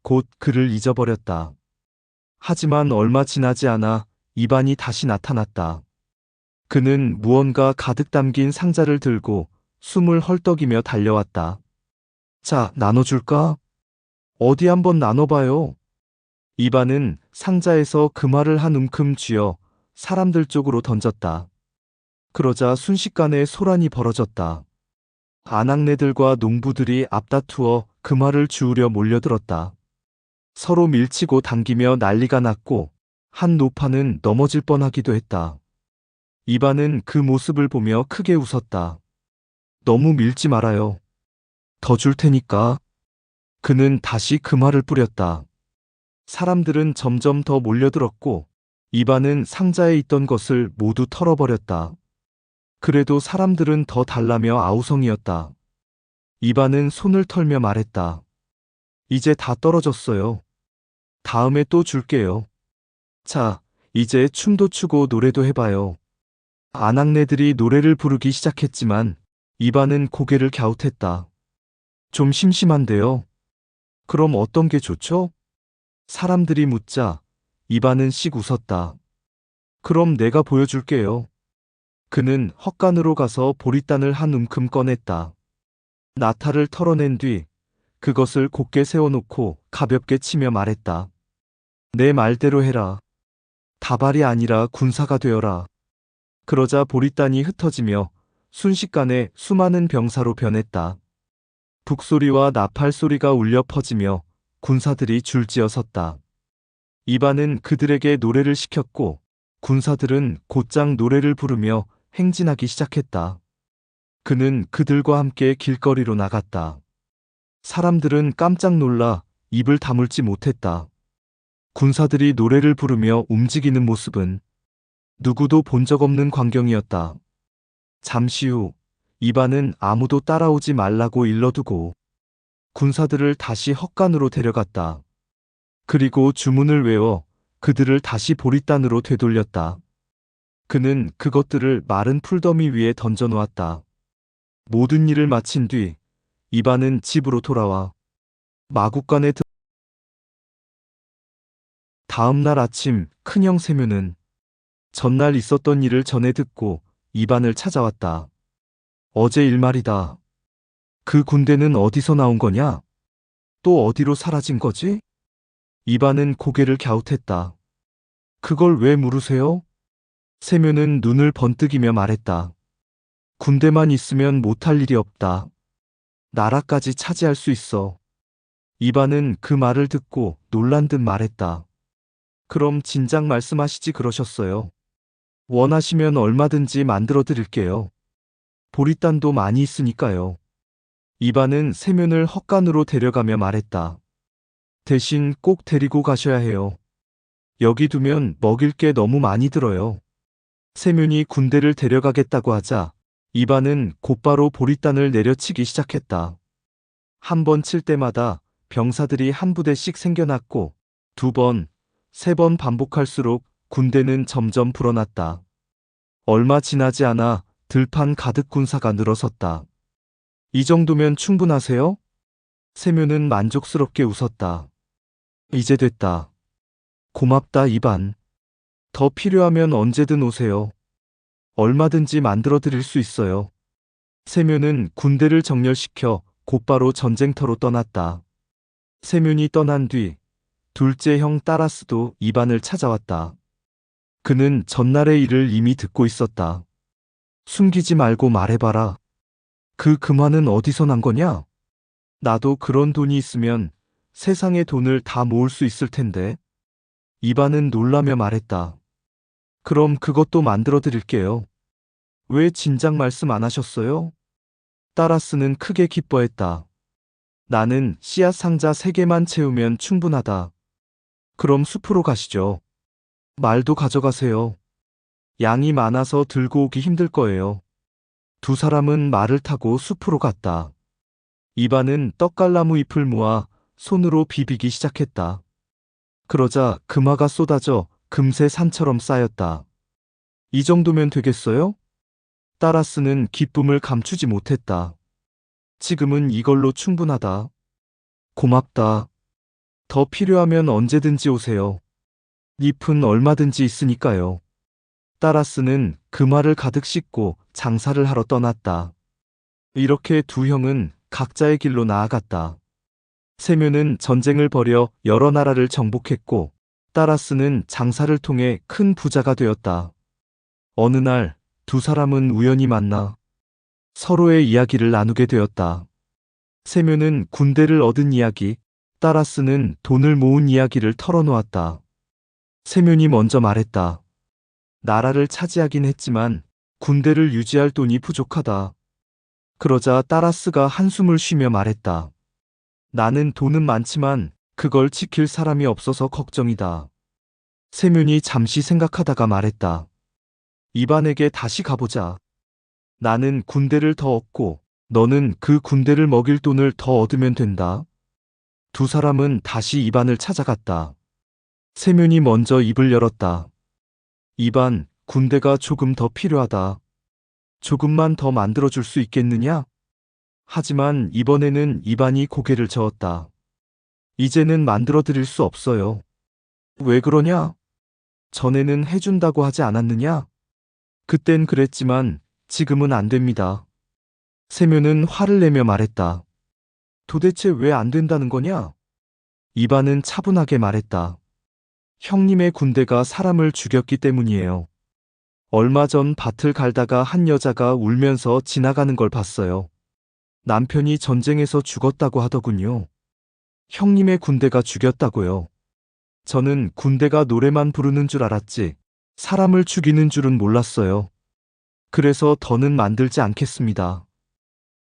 곧 그를 잊어버렸다. 하지만 얼마 지나지 않아 이반이 다시 나타났다. 그는 무언가 가득 담긴 상자를 들고 숨을 헐떡이며 달려왔다. 자, 나눠줄까? 어디 한번 나눠봐요. 이반은 상자에서 금화를 한 움큼 쥐어 사람들 쪽으로 던졌다. 그러자 순식간에 소란이 벌어졌다. 아낙네들과 농부들이 앞다투어 금화를 주우려 몰려들었다. 서로 밀치고 당기며 난리가 났고 한 노파는 넘어질 뻔하기도 했다. 이반은 그 모습을 보며 크게 웃었다. 너무 밀지 말아요. 더 줄 테니까. 그는 다시 금화를 뿌렸다. 사람들은 점점 더 몰려들었고 이반은 상자에 있던 것을 모두 털어버렸다. 그래도 사람들은 더 달라며 아우성이었다. 이반은 손을 털며 말했다. 이제 다 떨어졌어요. 다음에 또 줄게요. 자, 이제 춤도 추고 노래도 해봐요. 아낙네들이 노래를 부르기 시작했지만 이반은 고개를 갸웃했다. 좀 심심한데요. 그럼 어떤 게 좋죠? 사람들이 묻자 이반은 씩 웃었다. 그럼 내가 보여줄게요. 그는 헛간으로 가서 보리단을 한 움큼 꺼냈다. 나타를 털어낸 뒤 그것을 곧게 세워놓고 가볍게 치며 말했다. 내 말대로 해라. 다발이 아니라 군사가 되어라. 그러자 보리단이 흩어지며 순식간에 수많은 병사로 변했다. 북소리와 나팔 소리가 울려 퍼지며 군사들이 줄지어 섰다. 이반은 그들에게 노래를 시켰고 군사들은 곧장 노래를 부르며 행진하기 시작했다. 그는 그들과 함께 길거리로 나갔다. 사람들은 깜짝 놀라 입을 다물지 못했다. 군사들이 노래를 부르며 움직이는 모습은 누구도 본 적 없는 광경이었다. 잠시 후 이반은 아무도 따라오지 말라고 일러두고 군사들을 다시 헛간으로 데려갔다. 그리고 주문을 외워 그들을 다시 보리단으로 되돌렸다. 그는 그것들을 마른 풀더미 위에 던져놓았다. 모든 일을 마친 뒤 이반은 집으로 돌아와 마구간에 다음 날 아침 큰형 세묘는 전날 있었던 일을 전해 듣고 이반을 찾아왔다. 어제 일 말이다. 그 군대는 어디서 나온 거냐? 또 어디로 사라진 거지? 이반은 고개를 갸웃했다. 그걸 왜 물으세요? 세묘는 눈을 번뜩이며 말했다. 군대만 있으면 못할 일이 없다. 나라까지 차지할 수 있어. 이반은 그 말을 듣고 놀란 듯 말했다. 그럼 진작 말씀하시지 그러셨어요. 원하시면 얼마든지 만들어 드릴게요. 보리단도 많이 있으니까요. 이반은 세면을 헛간으로 데려가며 말했다. 대신 꼭 데리고 가셔야 해요. 여기 두면 먹일 게 너무 많이 들어요. 세면이 군대를 데려가겠다고 하자 이반은 곧바로 보리단을 내려치기 시작했다. 한 번 칠 때마다 병사들이 한 부대씩 생겨났고 2번, 3번 반복할수록 군대는 점점 불어났다. 얼마 지나지 않아 들판 가득 군사가 늘어섰다. 이 정도면 충분하세요? 세묘는 만족스럽게 웃었다. 이제 됐다. 고맙다 이반. 더 필요하면 언제든 오세요. 얼마든지 만들어 드릴 수 있어요. 세묘는 군대를 정렬시켜 곧바로 전쟁터로 떠났다. 세묘이 떠난 뒤 둘째 형 따라스도 이반을 찾아왔다. 그는 전날의 일을 이미 듣고 있었다. 숨기지 말고 말해봐라. 그 금화는 어디서 난 거냐? 나도 그런 돈이 있으면 세상의 돈을 다 모을 수 있을 텐데. 이반은 놀라며 말했다. 그럼 그것도 만들어 드릴게요. 왜 진작 말씀 안 하셨어요? 따라스는 크게 기뻐했다. 나는 씨앗 상자 3개만 채우면 충분하다. 그럼 숲으로 가시죠. 말도 가져가세요. 양이 많아서 들고 오기 힘들 거예요. 두 사람은 말을 타고 숲으로 갔다. 이반은 떡갈나무 잎을 모아 손으로 비비기 시작했다. 그러자 금화가 쏟아져 금세 산처럼 쌓였다. 이 정도면 되겠어요? 따라스는 기쁨을 감추지 못했다. 지금은 이걸로 충분하다. 고맙다. 더 필요하면 언제든지 오세요. 잎은 얼마든지 있으니까요. 따라스는 금화를 가득 싣고 장사를 하러 떠났다. 이렇게 두 형은 각자의 길로 나아갔다. 세묘는 전쟁을 벌여 여러 나라를 정복했고 따라스는 장사를 통해 큰 부자가 되었다. 어느 날 두 사람은 우연히 만나 서로의 이야기를 나누게 되었다. 세묘는 군대를 얻은 이야기, 따라스는 돈을 모은 이야기를 털어놓았다. 세묘이 먼저 말했다. 나라를 차지하긴 했지만 군대를 유지할 돈이 부족하다. 그러자 따라스가 한숨을 쉬며 말했다. 나는 돈은 많지만 그걸 지킬 사람이 없어서 걱정이다. 세묘이 잠시 생각하다가 말했다. 이반에게 다시 가보자. 나는 군대를 더 얻고 너는 그 군대를 먹일 돈을 더 얻으면 된다. 두 사람은 다시 이반을 찾아갔다. 세면이 먼저 입을 열었다. 이반, 군대가 조금 더 필요하다. 조금만 더 만들어줄 수 있겠느냐? 하지만 이번에는 이반이 고개를 저었다. 이제는 만들어드릴 수 없어요. 왜 그러냐? 전에는 해준다고 하지 않았느냐? 그땐 그랬지만 지금은 안 됩니다. 세면은 화를 내며 말했다. 도대체 왜 안 된다는 거냐? 이반은 차분하게 말했다. 형님의 군대가 사람을 죽였기 때문이에요. 얼마 전 밭을 갈다가 한 여자가 울면서 지나가는 걸 봤어요. 남편이 전쟁에서 죽었다고 하더군요. 형님의 군대가 죽였다고요. 저는 군대가 노래만 부르는 줄 알았지 사람을 죽이는 줄은 몰랐어요. 그래서 더는 만들지 않겠습니다.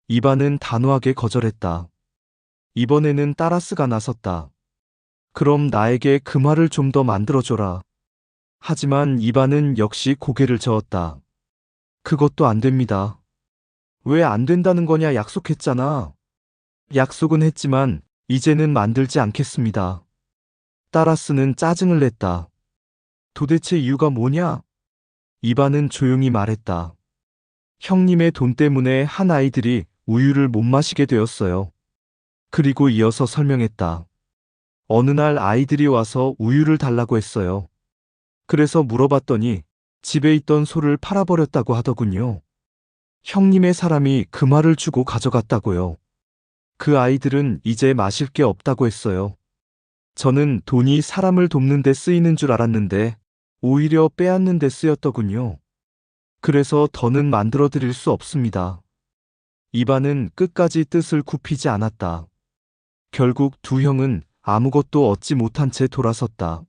이반은 단호하게 거절했다. 이번에는 따라스가 나섰다. 그럼 나에게 금화를 좀 더 만들어줘라. 하지만 이반은 역시 고개를 저었다. 그것도 안 됩니다. 왜 안 된다는 거냐 약속했잖아. 약속은 했지만 이제는 만들지 않겠습니다. 따라스는 짜증을 냈다. 도대체 이유가 뭐냐? 이반은 조용히 말했다. 형님의 돈 때문에 한 아이들이 우유를 못 마시게 되었어요. 그리고 이어서 설명했다. 어느 날 아이들이 와서 우유를 달라고 했어요. 그래서 물어봤더니 집에 있던 소를 팔아버렸다고 하더군요. 형님의 사람이 금화를 주고 가져갔다고요. 그 아이들은 이제 마실 게 없다고 했어요. 저는 돈이 사람을 돕는 데 쓰이는 줄 알았는데 오히려 빼앗는 데 쓰였더군요. 그래서 더는 만들어 드릴 수 없습니다. 이반은 끝까지 뜻을 굽히지 않았다. 결국 두 형은 아무것도 얻지 못한 채 돌아섰다.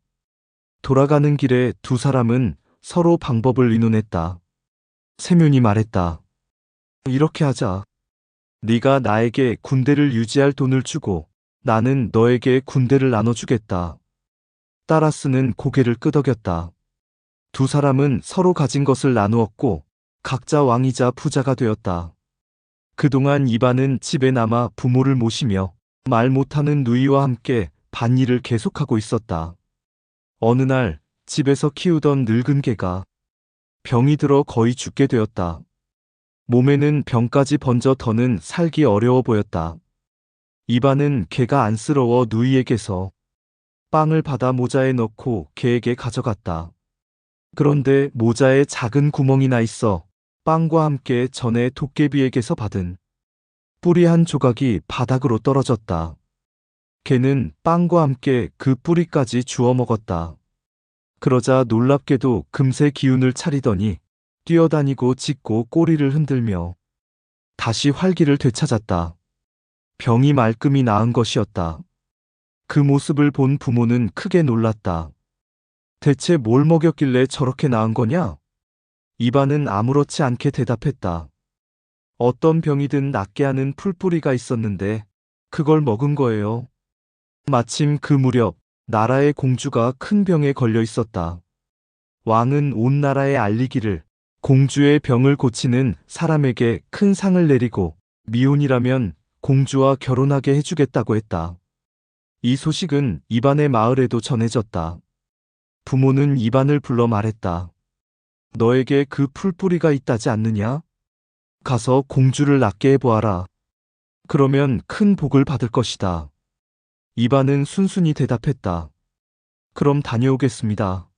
돌아가는 길에 두 사람은 서로 방법을 의논했다. 세면이 말했다. 이렇게 하자. 네가 나에게 군대를 유지할 돈을 주고 나는 너에게 군대를 나눠주겠다. 따라스는 고개를 끄덕였다. 두 사람은 서로 가진 것을 나누었고 각자 왕이자 부자가 되었다. 그동안 이반은 집에 남아 부모를 모시며 말 못하는 누이와 함께 밭일을 계속하고 있었다. 어느 날 집에서 키우던 늙은 개가 병이 들어 거의 죽게 되었다. 몸에는 병까지 번져 더는 살기 어려워 보였다. 이반은 개가 안쓰러워 누이에게서 빵을 받아 모자에 넣고 개에게 가져갔다. 그런데 모자에 작은 구멍이 나 있어 빵과 함께 전에 도깨비에게서 받은 뿌리 한 조각이 바닥으로 떨어졌다. 개는 빵과 함께 그 뿌리까지 주워 먹었다. 그러자 놀랍게도 금세 기운을 차리더니 뛰어다니고 짖고 꼬리를 흔들며 다시 활기를 되찾았다. 병이 말끔히 나은 것이었다. 그 모습을 본 부모는 크게 놀랐다. 대체 뭘 먹였길래 저렇게 나은 거냐? 이반은 아무렇지 않게 대답했다. 어떤 병이든 낫게 하는 풀뿌리가 있었는데 그걸 먹은 거예요. 마침 그 무렵 나라의 공주가 큰 병에 걸려 있었다. 왕은 온 나라에 알리기를 공주의 병을 고치는 사람에게 큰 상을 내리고 미혼이라면 공주와 결혼하게 해주겠다고 했다. 이 소식은 이반의 마을에도 전해졌다. 부모는 이반을 불러 말했다. 너에게 그 풀뿌리가 있다지 않느냐? 가서 공주를 낫게 해보아라. 그러면 큰 복을 받을 것이다. 이반은 순순히 대답했다. 그럼 다녀오겠습니다.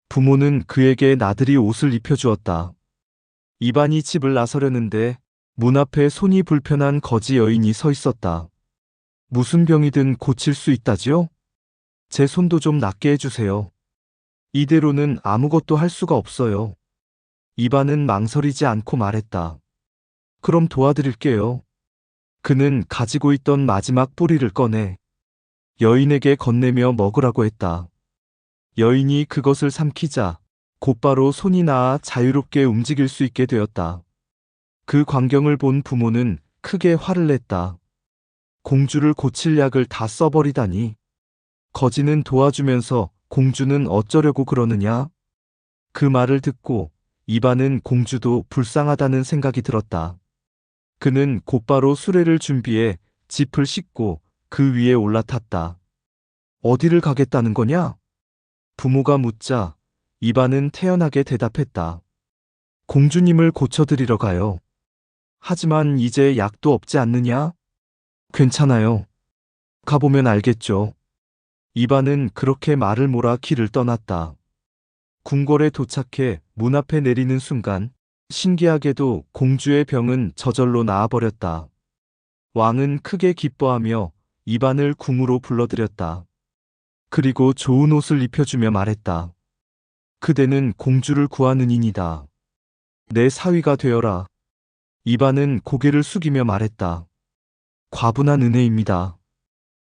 부모는 그에게 나들이 옷을 입혀주었다. 이반이 집을 나서려는데 문 앞에 손이 불편한 거지 여인이 서 있었다. 무슨 병이든 고칠 수 있다지요? 제 손도 좀 낫게 해주세요. 이대로는 아무것도 할 수가 없어요. 이반은 망설이지 않고 말했다. 그럼 도와드릴게요. 그는 가지고 있던 마지막 뿌리를 꺼내 여인에게 건네며 먹으라고 했다. 여인이 그것을 삼키자 곧바로 손이 나아 자유롭게 움직일 수 있게 되었다. 그 광경을 본 부모는 크게 화를 냈다. 공주를 고칠 약을 다 써버리다니. 거지는 도와주면서 공주는 어쩌려고 그러느냐? 그 말을 듣고 이반은 공주도 불쌍하다는 생각이 들었다. 그는 곧바로 수레를 준비해 짚을 싣고 그 위에 올라탔다. 어디를 가겠다는 거냐? 부모가 묻자 이반은 태연하게 대답했다. 공주님을 고쳐드리러 가요. 하지만 이제 약도 없지 않느냐? 괜찮아요. 가보면 알겠죠. 이반은 그렇게 말을 몰아 길을 떠났다. 궁궐에 도착해 문 앞에 내리는 순간 신기하게도 공주의 병은 저절로 나아버렸다. 왕은 크게 기뻐하며 이반을 궁으로 불러들였다. 그리고 좋은 옷을 입혀주며 말했다. 그대는 공주를 구하는 인이다. 내 사위가 되어라. 이반은 고개를 숙이며 말했다. 과분한 은혜입니다.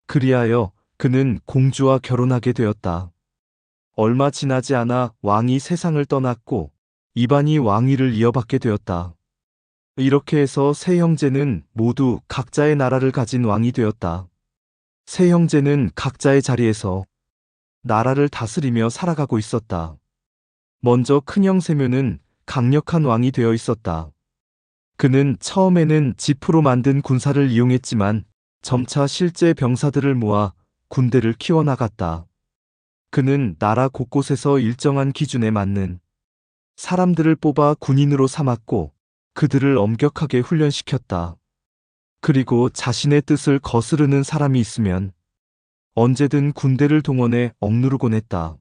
그리하여 그는 공주와 결혼하게 되었다. 얼마 지나지 않아 왕이 세상을 떠났고 이반이 왕위를 이어받게 되었다. 이렇게 해서 세 형제는 모두 각자의 나라를 가진 왕이 되었다. 세 형제는 각자의 자리에서 나라를 다스리며 살아가고 있었다. 먼저 큰형 세묘는 강력한 왕이 되어 있었다. 그는 처음에는 지푸로 만든 군사를 이용했지만 점차 실제 병사들을 모아 군대를 키워나갔다. 그는 나라 곳곳에서 일정한 기준에 맞는 사람들을 뽑아 군인으로 삼았고 그들을 엄격하게 훈련시켰다. 그리고 자신의 뜻을 거스르는 사람이 있으면 언제든 군대를 동원해 억누르곤 했다.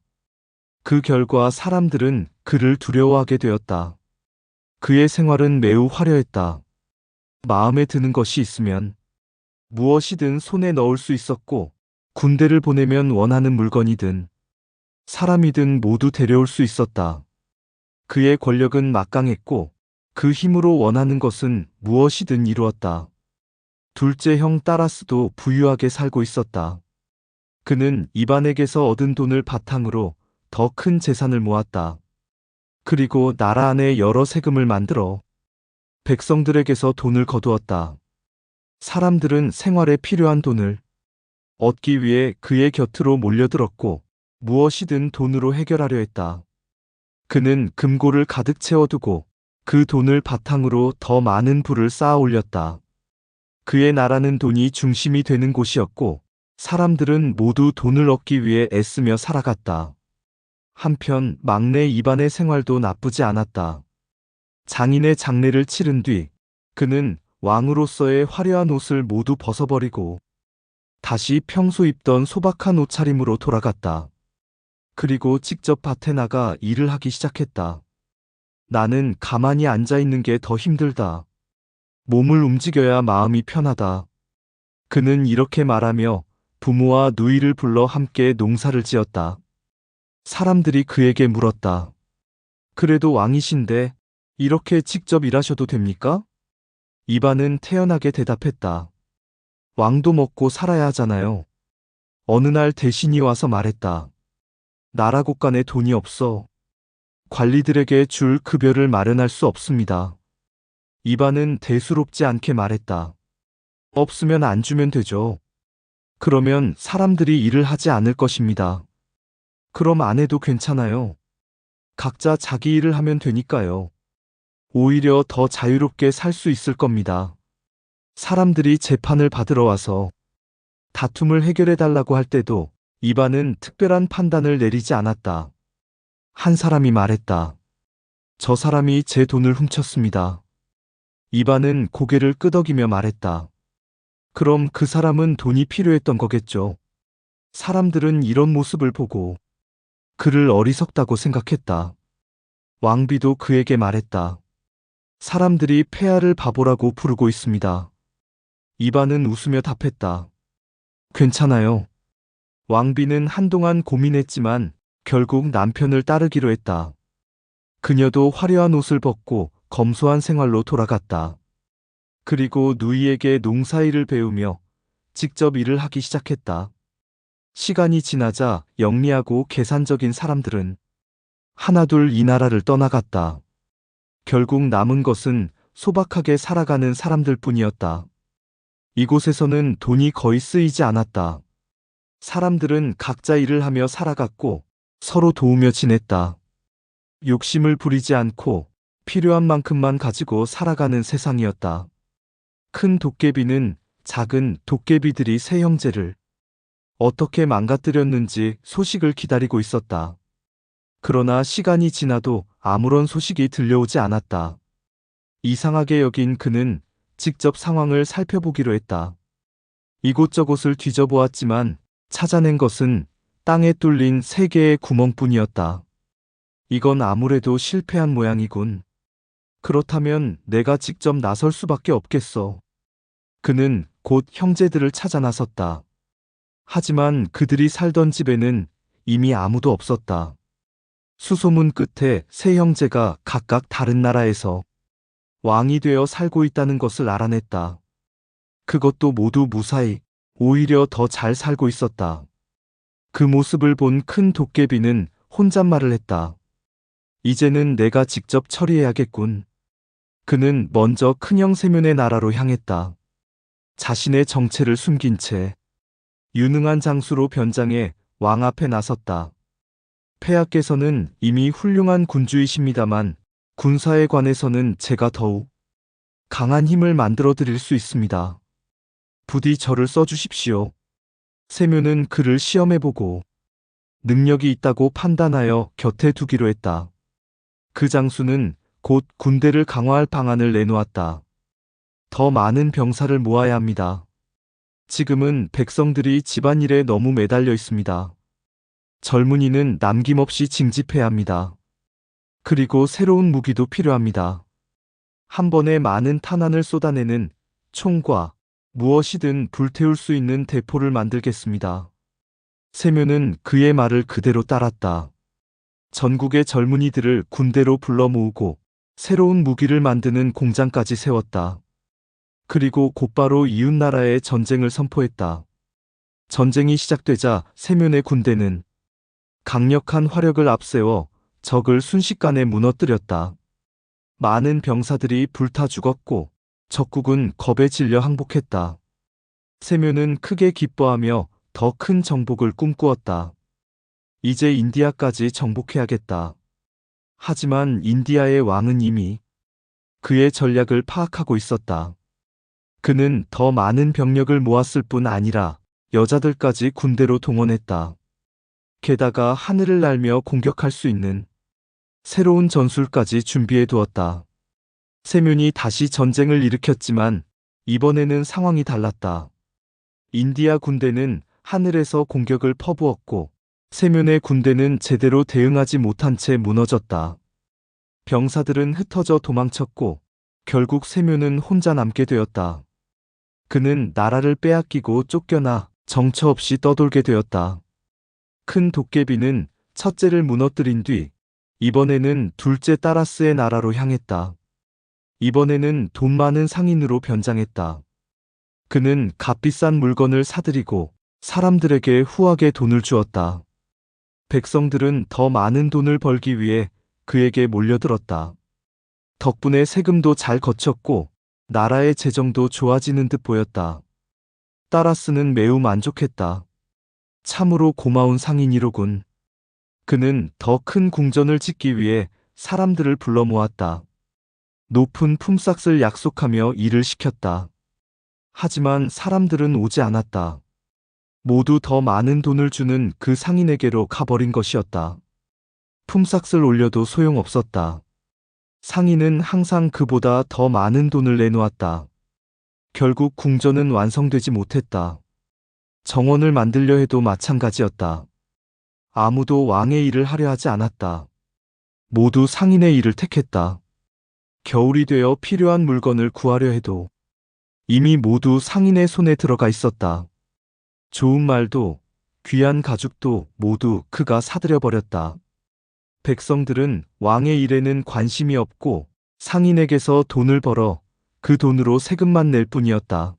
그 결과 사람들은 그를 두려워하게 되었다. 그의 생활은 매우 화려했다. 마음에 드는 것이 있으면 무엇이든 손에 넣을 수 있었고 군대를 보내면 원하는 물건이든 사람이든 모두 데려올 수 있었다. 그의 권력은 막강했고 그 힘으로 원하는 것은 무엇이든 이루었다. 둘째 형 따라스도 부유하게 살고 있었다. 그는 이반에게서 얻은 돈을 바탕으로 더 큰 재산을 모았다. 그리고 나라 안에 여러 세금을 만들어 백성들에게서 돈을 거두었다. 사람들은 생활에 필요한 돈을 얻기 위해 그의 곁으로 몰려들었고 무엇이든 돈으로 해결하려 했다. 그는 금고를 가득 채워두고 그 돈을 바탕으로 더 많은 부를 쌓아 올렸다. 그의 나라는 돈이 중심이 되는 곳이었고 사람들은 모두 돈을 얻기 위해 애쓰며 살아갔다. 한편 막내 이반의 생활도 나쁘지 않았다. 장인의 장례를 치른 뒤 그는 왕으로서의 화려한 옷을 모두 벗어버리고 다시 평소 입던 소박한 옷차림으로 돌아갔다. 그리고 직접 밭에 나가 일을 하기 시작했다. 나는 가만히 앉아 있는 게 더 힘들다. 몸을 움직여야 마음이 편하다. 그는 이렇게 말하며 부모와 누이를 불러 함께 농사를 지었다. 사람들이 그에게 물었다. 그래도 왕이신데 이렇게 직접 일하셔도 됩니까? 이반은 태연하게 대답했다. 왕도 먹고 살아야 하잖아요. 어느 날 대신이 와서 말했다. 나라 곳간에 돈이 없어. 관리들에게 줄 급여를 마련할 수 없습니다. 이반은 대수롭지 않게 말했다. 없으면 안 주면 되죠. 그러면 사람들이 일을 하지 않을 것입니다. 그럼 안 해도 괜찮아요. 각자 자기 일을 하면 되니까요. 오히려 더 자유롭게 살 수 있을 겁니다. 사람들이 재판을 받으러 와서 다툼을 해결해 달라고 할 때도 이반은 특별한 판단을 내리지 않았다. 한 사람이 말했다. 저 사람이 제 돈을 훔쳤습니다. 이반은 고개를 끄덕이며 말했다. 그럼 그 사람은 돈이 필요했던 거겠죠. 사람들은 이런 모습을 보고 그를 어리석다고 생각했다. 왕비도 그에게 말했다. 사람들이 폐하를 바보라고 부르고 있습니다. 이반은 웃으며 답했다. 괜찮아요. 왕비는 한동안 고민했지만 결국 남편을 따르기로 했다. 그녀도 화려한 옷을 벗고 검소한 생활로 돌아갔다. 그리고 누이에게 농사일을 배우며 직접 일을 하기 시작했다. 시간이 지나자 영리하고 계산적인 사람들은 하나둘 이 나라를 떠나갔다. 결국 남은 것은 소박하게 살아가는 사람들 뿐이었다. 이곳에서는 돈이 거의 쓰이지 않았다. 사람들은 각자 일을 하며 살아갔고 서로 도우며 지냈다. 욕심을 부리지 않고 필요한 만큼만 가지고 살아가는 세상이었다. 큰 도깨비는 작은 도깨비들이 세 형제를 어떻게 망가뜨렸는지 소식을 기다리고 있었다. 그러나 시간이 지나도 아무런 소식이 들려오지 않았다. 이상하게 여긴 그는 직접 상황을 살펴보기로 했다. 이곳저곳을 뒤져보았지만 찾아낸 것은 땅에 뚫린 3개의 구멍뿐이었다. 이건 아무래도 실패한 모양이군. 그렇다면 내가 직접 나설 수밖에 없겠어. 그는 곧 형제들을 찾아 나섰다. 하지만 그들이 살던 집에는 이미 아무도 없었다. 수소문 끝에 3형제가 각각 다른 나라에서 왕이 되어 살고 있다는 것을 알아냈다. 그것도 모두 무사히, 오히려 더 잘 살고 있었다. 그 모습을 본 큰 도깨비는 혼잣말을 했다. 이제는 내가 직접 처리해야겠군. 그는 먼저 큰형 세면의 나라로 향했다. 자신의 정체를 숨긴 채 유능한 장수로 변장해 왕 앞에 나섰다. 폐하께서는 이미 훌륭한 군주이십니다만 군사에 관해서는 제가 더욱 강한 힘을 만들어 드릴 수 있습니다. 부디 저를 써주십시오. 세묘는 그를 시험해보고 능력이 있다고 판단하여 곁에 두기로 했다. 그 장수는 곧 군대를 강화할 방안을 내놓았다. 더 많은 병사를 모아야 합니다. 지금은 백성들이 집안일에 너무 매달려 있습니다. 젊은이는 남김없이 징집해야 합니다. 그리고 새로운 무기도 필요합니다. 한 번에 많은 탄환을 쏟아내는 총과 무엇이든 불태울 수 있는 대포를 만들겠습니다. 세묘는 그의 말을 그대로 따랐다. 전국의 젊은이들을 군대로 불러 모으고 새로운 무기를 만드는 공장까지 세웠다. 그리고 곧바로 이웃나라에 전쟁을 선포했다. 전쟁이 시작되자 세면의 군대는 강력한 화력을 앞세워 적을 순식간에 무너뜨렸다. 많은 병사들이 불타 죽었고 적국은 겁에 질려 항복했다. 세면은 크게 기뻐하며 더 큰 정복을 꿈꾸었다. 이제 인디아까지 정복해야겠다. 하지만 인디아의 왕은 이미 그의 전략을 파악하고 있었다. 그는 더 많은 병력을 모았을 뿐 아니라 여자들까지 군대로 동원했다. 게다가 하늘을 날며 공격할 수 있는 새로운 전술까지 준비해 두었다. 세면이 다시 전쟁을 일으켰지만 이번에는 상황이 달랐다. 인디아 군대는 하늘에서 공격을 퍼부었고 세면의 군대는 제대로 대응하지 못한 채 무너졌다. 병사들은 흩어져 도망쳤고 결국 세면은 혼자 남게 되었다. 그는 나라를 빼앗기고 쫓겨나 정처 없이 떠돌게 되었다. 큰 도깨비는 첫째를 무너뜨린 뒤 이번에는 둘째 따라스의 나라로 향했다. 이번에는 돈 많은 상인으로 변장했다. 그는 값비싼 물건을 사들이고 사람들에게 후하게 돈을 주었다. 백성들은 더 많은 돈을 벌기 위해 그에게 몰려들었다. 덕분에 세금도 잘 거쳤고 나라의 재정도 좋아지는 듯 보였다. 따라스는 매우 만족했다. 참으로 고마운 상인이로군. 그는 더 큰 궁전을 짓기 위해 사람들을 불러 모았다. 높은 품삯을 약속하며 일을 시켰다. 하지만 사람들은 오지 않았다. 모두 더 많은 돈을 주는 그 상인에게로 가버린 것이었다. 품삯을 올려도 소용없었다. 상인은 항상 그보다 더 많은 돈을 내놓았다. 결국 궁전은 완성되지 못했다. 정원을 만들려 해도 마찬가지였다. 아무도 왕의 일을 하려 하지 않았다. 모두 상인의 일을 택했다. 겨울이 되어 필요한 물건을 구하려 해도 이미 모두 상인의 손에 들어가 있었다. 좋은 말도 귀한 가죽도 모두 그가 사들여 버렸다. 백성들은 왕의 일에는 관심이 없고 상인에게서 돈을 벌어 그 돈으로 세금만 낼 뿐이었다.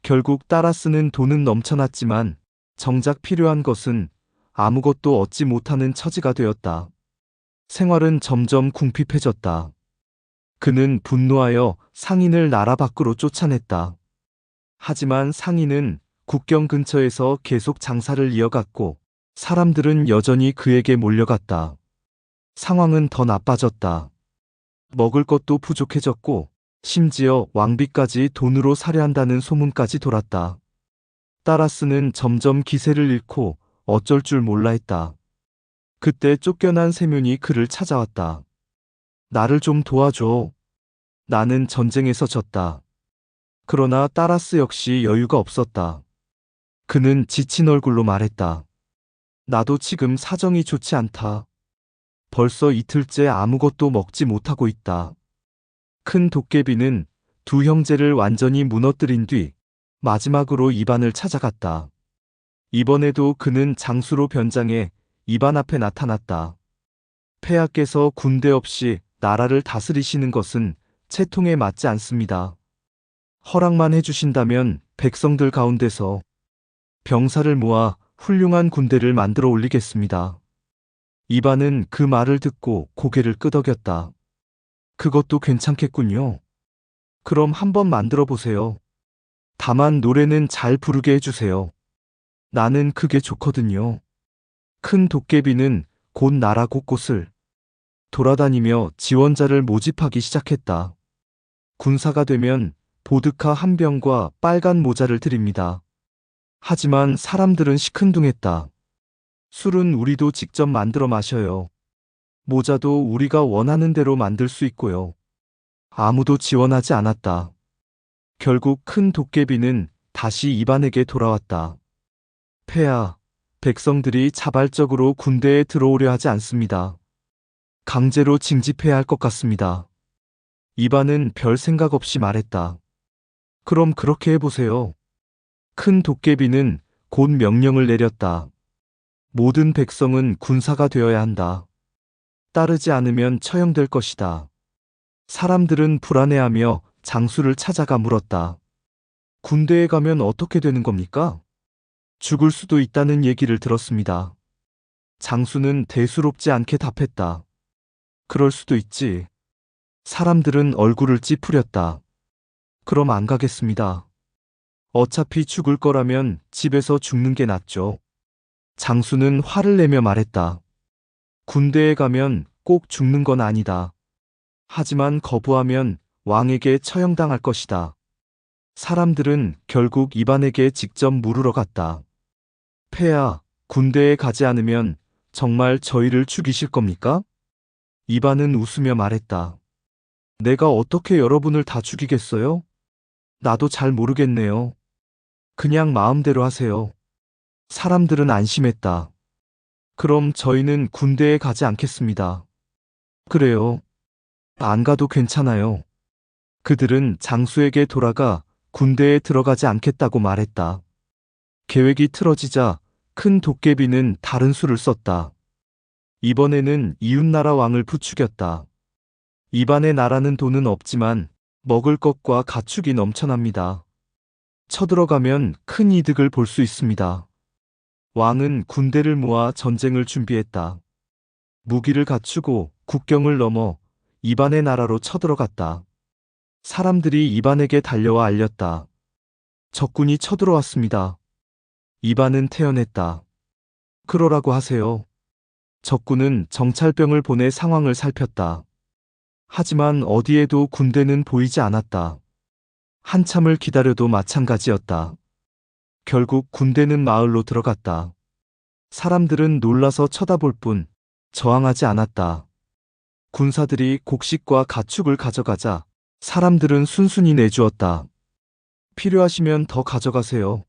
결국 따라 쓰는 돈은 넘쳐났지만 정작 필요한 것은 아무것도 얻지 못하는 처지가 되었다. 생활은 점점 궁핍해졌다. 그는 분노하여 상인을 나라 밖으로 쫓아냈다. 하지만 상인은 국경 근처에서 계속 장사를 이어갔고 사람들은 여전히 그에게 몰려갔다. 상황은 더 나빠졌다. 먹을 것도 부족해졌고 심지어 왕비까지 돈으로 사려 한다는 소문까지 돌았다. 따라스는 점점 기세를 잃고 어쩔 줄 몰라 했다. 그때 쫓겨난 세면이 그를 찾아왔다. 나를 좀 도와줘. 나는 전쟁에서 졌다. 그러나 따라스 역시 여유가 없었다. 그는 지친 얼굴로 말했다. 나도 지금 사정이 좋지 않다. 벌써 이틀째 아무것도 먹지 못하고 있다. 큰 도깨비는 두 형제를 완전히 무너뜨린 뒤 마지막으로 이반을 찾아갔다. 이번에도 그는 장수로 변장해 이반 앞에 나타났다. 폐하께서 군대 없이 나라를 다스리시는 것은 채통에 맞지 않습니다. 허락만 해주신다면 백성들 가운데서 병사를 모아 훌륭한 군대를 만들어 올리겠습니다. 이반은 그 말을 듣고 고개를 끄덕였다. 그것도 괜찮겠군요. 그럼 한번 만들어 보세요. 다만 노래는 잘 부르게 해주세요. 나는 그게 좋거든요. 큰 도깨비는 곧 나라 곳곳을 돌아다니며 지원자를 모집하기 시작했다. 군사가 되면 보드카 한 병과 빨간 모자를 드립니다. 하지만 사람들은 시큰둥했다. 술은 우리도 직접 만들어 마셔요. 모자도 우리가 원하는 대로 만들 수 있고요. 아무도 지원하지 않았다. 결국 큰 도깨비는 다시 이반에게 돌아왔다. 폐하, 백성들이 자발적으로 군대에 들어오려 하지 않습니다. 강제로 징집해야 할 것 같습니다. 이반은 별 생각 없이 말했다. 그럼 그렇게 해보세요. 큰 도깨비는 곧 명령을 내렸다. 모든 백성은 군사가 되어야 한다. 따르지 않으면 처형될 것이다. 사람들은 불안해하며 장수를 찾아가 물었다. 군대에 가면 어떻게 되는 겁니까? 죽을 수도 있다는 얘기를 들었습니다. 장수는 대수롭지 않게 답했다. 그럴 수도 있지. 사람들은 얼굴을 찌푸렸다. 그럼 안 가겠습니다. 어차피 죽을 거라면 집에서 죽는 게 낫죠. 장수는 화를 내며 말했다. 군대에 가면 꼭 죽는 건 아니다. 하지만 거부하면 왕에게 처형당할 것이다. 사람들은 결국 이반에게 직접 물으러 갔다. 폐하, 군대에 가지 않으면 정말 저희를 죽이실 겁니까? 이반은 웃으며 말했다. 내가 어떻게 여러분을 다 죽이겠어요? 나도 잘 모르겠네요. 그냥 마음대로 하세요. 사람들은 안심했다. 그럼 저희는 군대에 가지 않겠습니다. 그래요. 안 가도 괜찮아요. 그들은 장수에게 돌아가 군대에 들어가지 않겠다고 말했다. 계획이 틀어지자 큰 도깨비는 다른 수를 썼다. 이번에는 이웃나라 왕을 부추겼다. 이반의 나라는 돈은 없지만 먹을 것과 가축이 넘쳐납니다. 쳐들어가면 큰 이득을 볼 수 있습니다. 왕은 군대를 모아 전쟁을 준비했다. 무기를 갖추고 국경을 넘어 이반의 나라로 쳐들어갔다. 사람들이 이반에게 달려와 알렸다. 적군이 쳐들어왔습니다. 이반은 태어냈다. 그러라고 하세요. 적군은 정찰병을 보내 상황을 살폈다. 하지만 어디에도 군대는 보이지 않았다. 한참을 기다려도 마찬가지였다. 결국 군대는 마을로 들어갔다. 사람들은 놀라서 쳐다볼 뿐 저항하지 않았다. 군사들이 곡식과 가축을 가져가자 사람들은 순순히 내주었다. 필요하시면 더 가져가세요.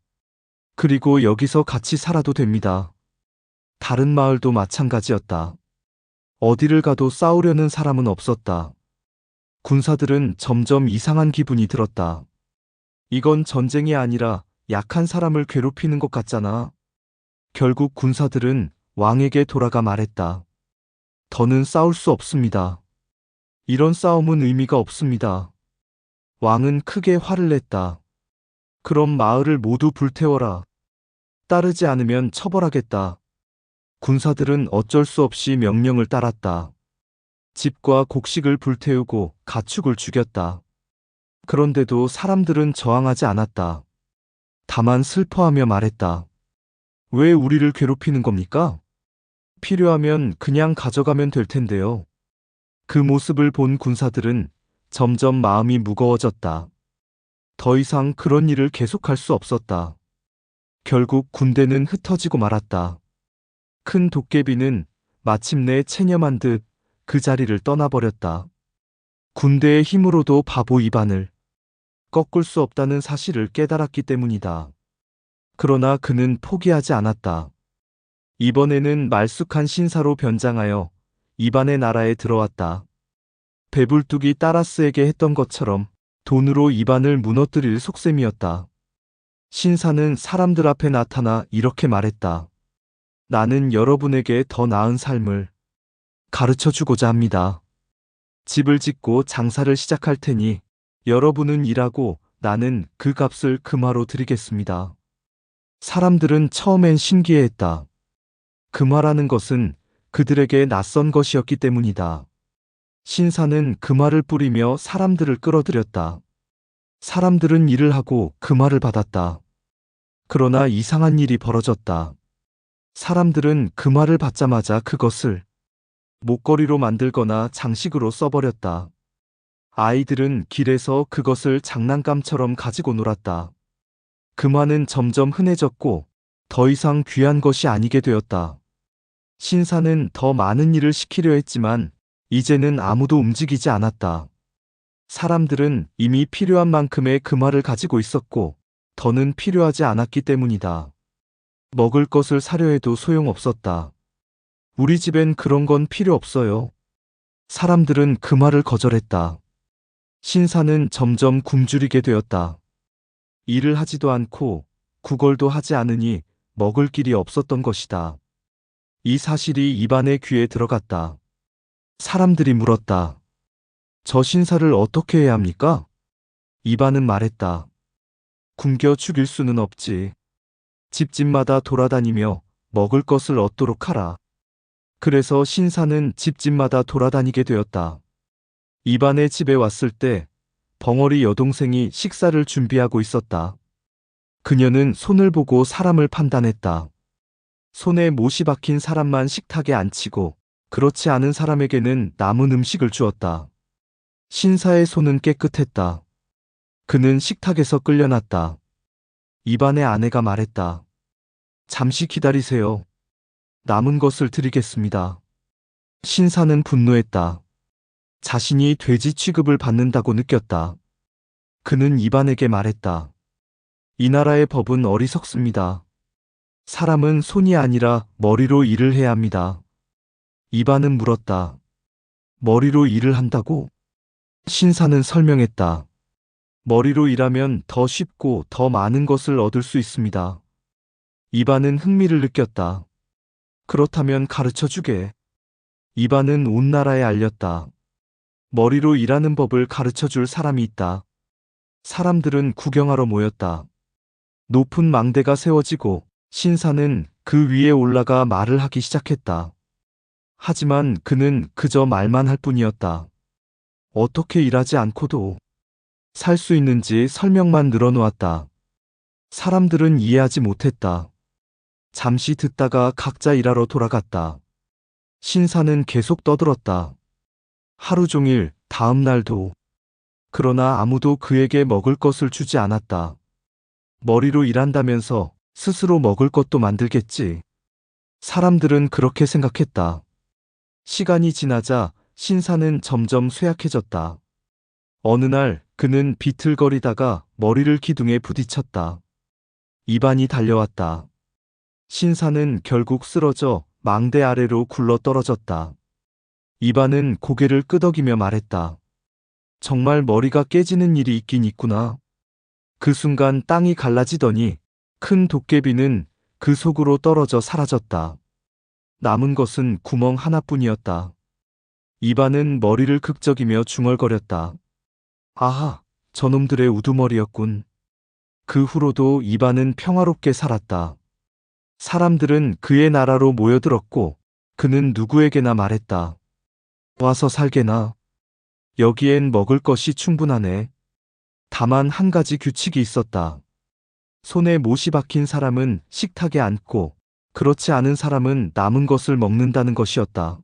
그리고 여기서 같이 살아도 됩니다. 다른 마을도 마찬가지였다. 어디를 가도 싸우려는 사람은 없었다. 군사들은 점점 이상한 기분이 들었다. 이건 전쟁이 아니라 약한 사람을 괴롭히는 것 같잖아. 결국 군사들은 왕에게 돌아가 말했다. 더는 싸울 수 없습니다. 이런 싸움은 의미가 없습니다. 왕은 크게 화를 냈다. 그럼 마을을 모두 불태워라. 따르지 않으면 처벌하겠다. 군사들은 어쩔 수 없이 명령을 따랐다. 집과 곡식을 불태우고 가축을 죽였다. 그런데도 사람들은 저항하지 않았다. 다만 슬퍼하며 말했다. 왜 우리를 괴롭히는 겁니까? 필요하면 그냥 가져가면 될 텐데요. 그 모습을 본 군사들은 점점 마음이 무거워졌다. 더 이상 그런 일을 계속할 수 없었다. 결국 군대는 흩어지고 말았다. 큰 도깨비는 마침내 체념한 듯 그 자리를 떠나버렸다. 군대의 힘으로도 바보 이반을 꺾을 수 없다는 사실을 깨달았기 때문이다. 그러나 그는 포기하지 않았다. 이번에는 말쑥한 신사로 변장하여 이반의 나라에 들어왔다. 배불뚝이 따라스에게 했던 것처럼 돈으로 이반을 무너뜨릴 속셈이었다. 신사는 사람들 앞에 나타나 이렇게 말했다. 나는 여러분에게 더 나은 삶을 가르쳐 주고자 합니다. 집을 짓고 장사를 시작할 테니 여러분은 일하고 나는 그 값을 금화로 드리겠습니다. 사람들은 처음엔 신기해했다. 금화라는 것은 그들에게 낯선 것이었기 때문이다. 신사는 금화를 뿌리며 사람들을 끌어들였다. 사람들은 일을 하고 금화를 받았다. 그러나 이상한 일이 벌어졌다. 사람들은 금화를 받자마자 그것을 목걸이로 만들거나 장식으로 써버렸다. 아이들은 길에서 그것을 장난감처럼 가지고 놀았다. 금화는 점점 흔해졌고 더 이상 귀한 것이 아니게 되었다. 신사는 더 많은 일을 시키려 했지만 이제는 아무도 움직이지 않았다. 사람들은 이미 필요한 만큼의 금화를 가지고 있었고 더는 필요하지 않았기 때문이다. 먹을 것을 사려 해도 소용없었다. 우리 집엔 그런 건 필요 없어요. 사람들은 금화를 거절했다. 신사는 점점 굶주리게 되었다. 일을 하지도 않고 구걸도 하지 않으니 먹을 길이 없었던 것이다. 이 사실이 이반의 귀에 들어갔다. 사람들이 물었다. 저 신사를 어떻게 해야 합니까? 이반은 말했다. 굶겨 죽일 수는 없지. 집집마다 돌아다니며 먹을 것을 얻도록 하라. 그래서 신사는 집집마다 돌아다니게 되었다. 이반의 집에 왔을 때 벙어리 여동생이 식사를 준비하고 있었다. 그녀는 손을 보고 사람을 판단했다. 손에 못이 박힌 사람만 식탁에 앉히고 그렇지 않은 사람에게는 남은 음식을 주었다. 신사의 손은 깨끗했다. 그는 식탁에서 끌려났다. 이반의 아내가 말했다. 잠시 기다리세요. 남은 것을 드리겠습니다. 신사는 분노했다. 자신이 돼지 취급을 받는다고 느꼈다. 그는 이반에게 말했다. 이 나라의 법은 어리석습니다. 사람은 손이 아니라 머리로 일을 해야 합니다. 이반은 물었다. 머리로 일을 한다고? 신사는 설명했다. 머리로 일하면 더 쉽고 더 많은 것을 얻을 수 있습니다. 이반은 흥미를 느꼈다. 그렇다면 가르쳐 주게. 이반은 온 나라에 알렸다. 머리로 일하는 법을 가르쳐 줄 사람이 있다. 사람들은 구경하러 모였다. 높은 망대가 세워지고 신사는 그 위에 올라가 말을 하기 시작했다. 하지만 그는 그저 말만 할 뿐이었다. 어떻게 일하지 않고도 살 수 있는지 설명만 늘어놓았다. 사람들은 이해하지 못했다. 잠시 듣다가 각자 일하러 돌아갔다. 신사는 계속 떠들었다. 하루 종일, 다음 날도. 그러나 아무도 그에게 먹을 것을 주지 않았다. 머리로 일한다면서 스스로 먹을 것도 만들겠지. 사람들은 그렇게 생각했다. 시간이 지나자 신사는 점점 쇠약해졌다. 어느 날 그는 비틀거리다가 머리를 기둥에 부딪혔다. 이반이 달려왔다. 신사는 결국 쓰러져 망대 아래로 굴러 떨어졌다. 이반은 고개를 끄덕이며 말했다. 정말 머리가 깨지는 일이 있긴 있구나. 그 순간 땅이 갈라지더니 큰 도깨비는 그 속으로 떨어져 사라졌다. 남은 것은 구멍 하나뿐이었다. 이반은 머리를 극적이며 중얼거렸다. 아하, 저놈들의 우두머리였군. 그 후로도 이반은 평화롭게 살았다. 사람들은 그의 나라로 모여들었고 그는 누구에게나 말했다. 와서 살게나. 여기엔 먹을 것이 충분하네. 다만 한 가지 규칙이 있었다. 손에 못이 박힌 사람은 식탁에 앉고 그렇지 않은 사람은 남은 것을 먹는다는 것이었다.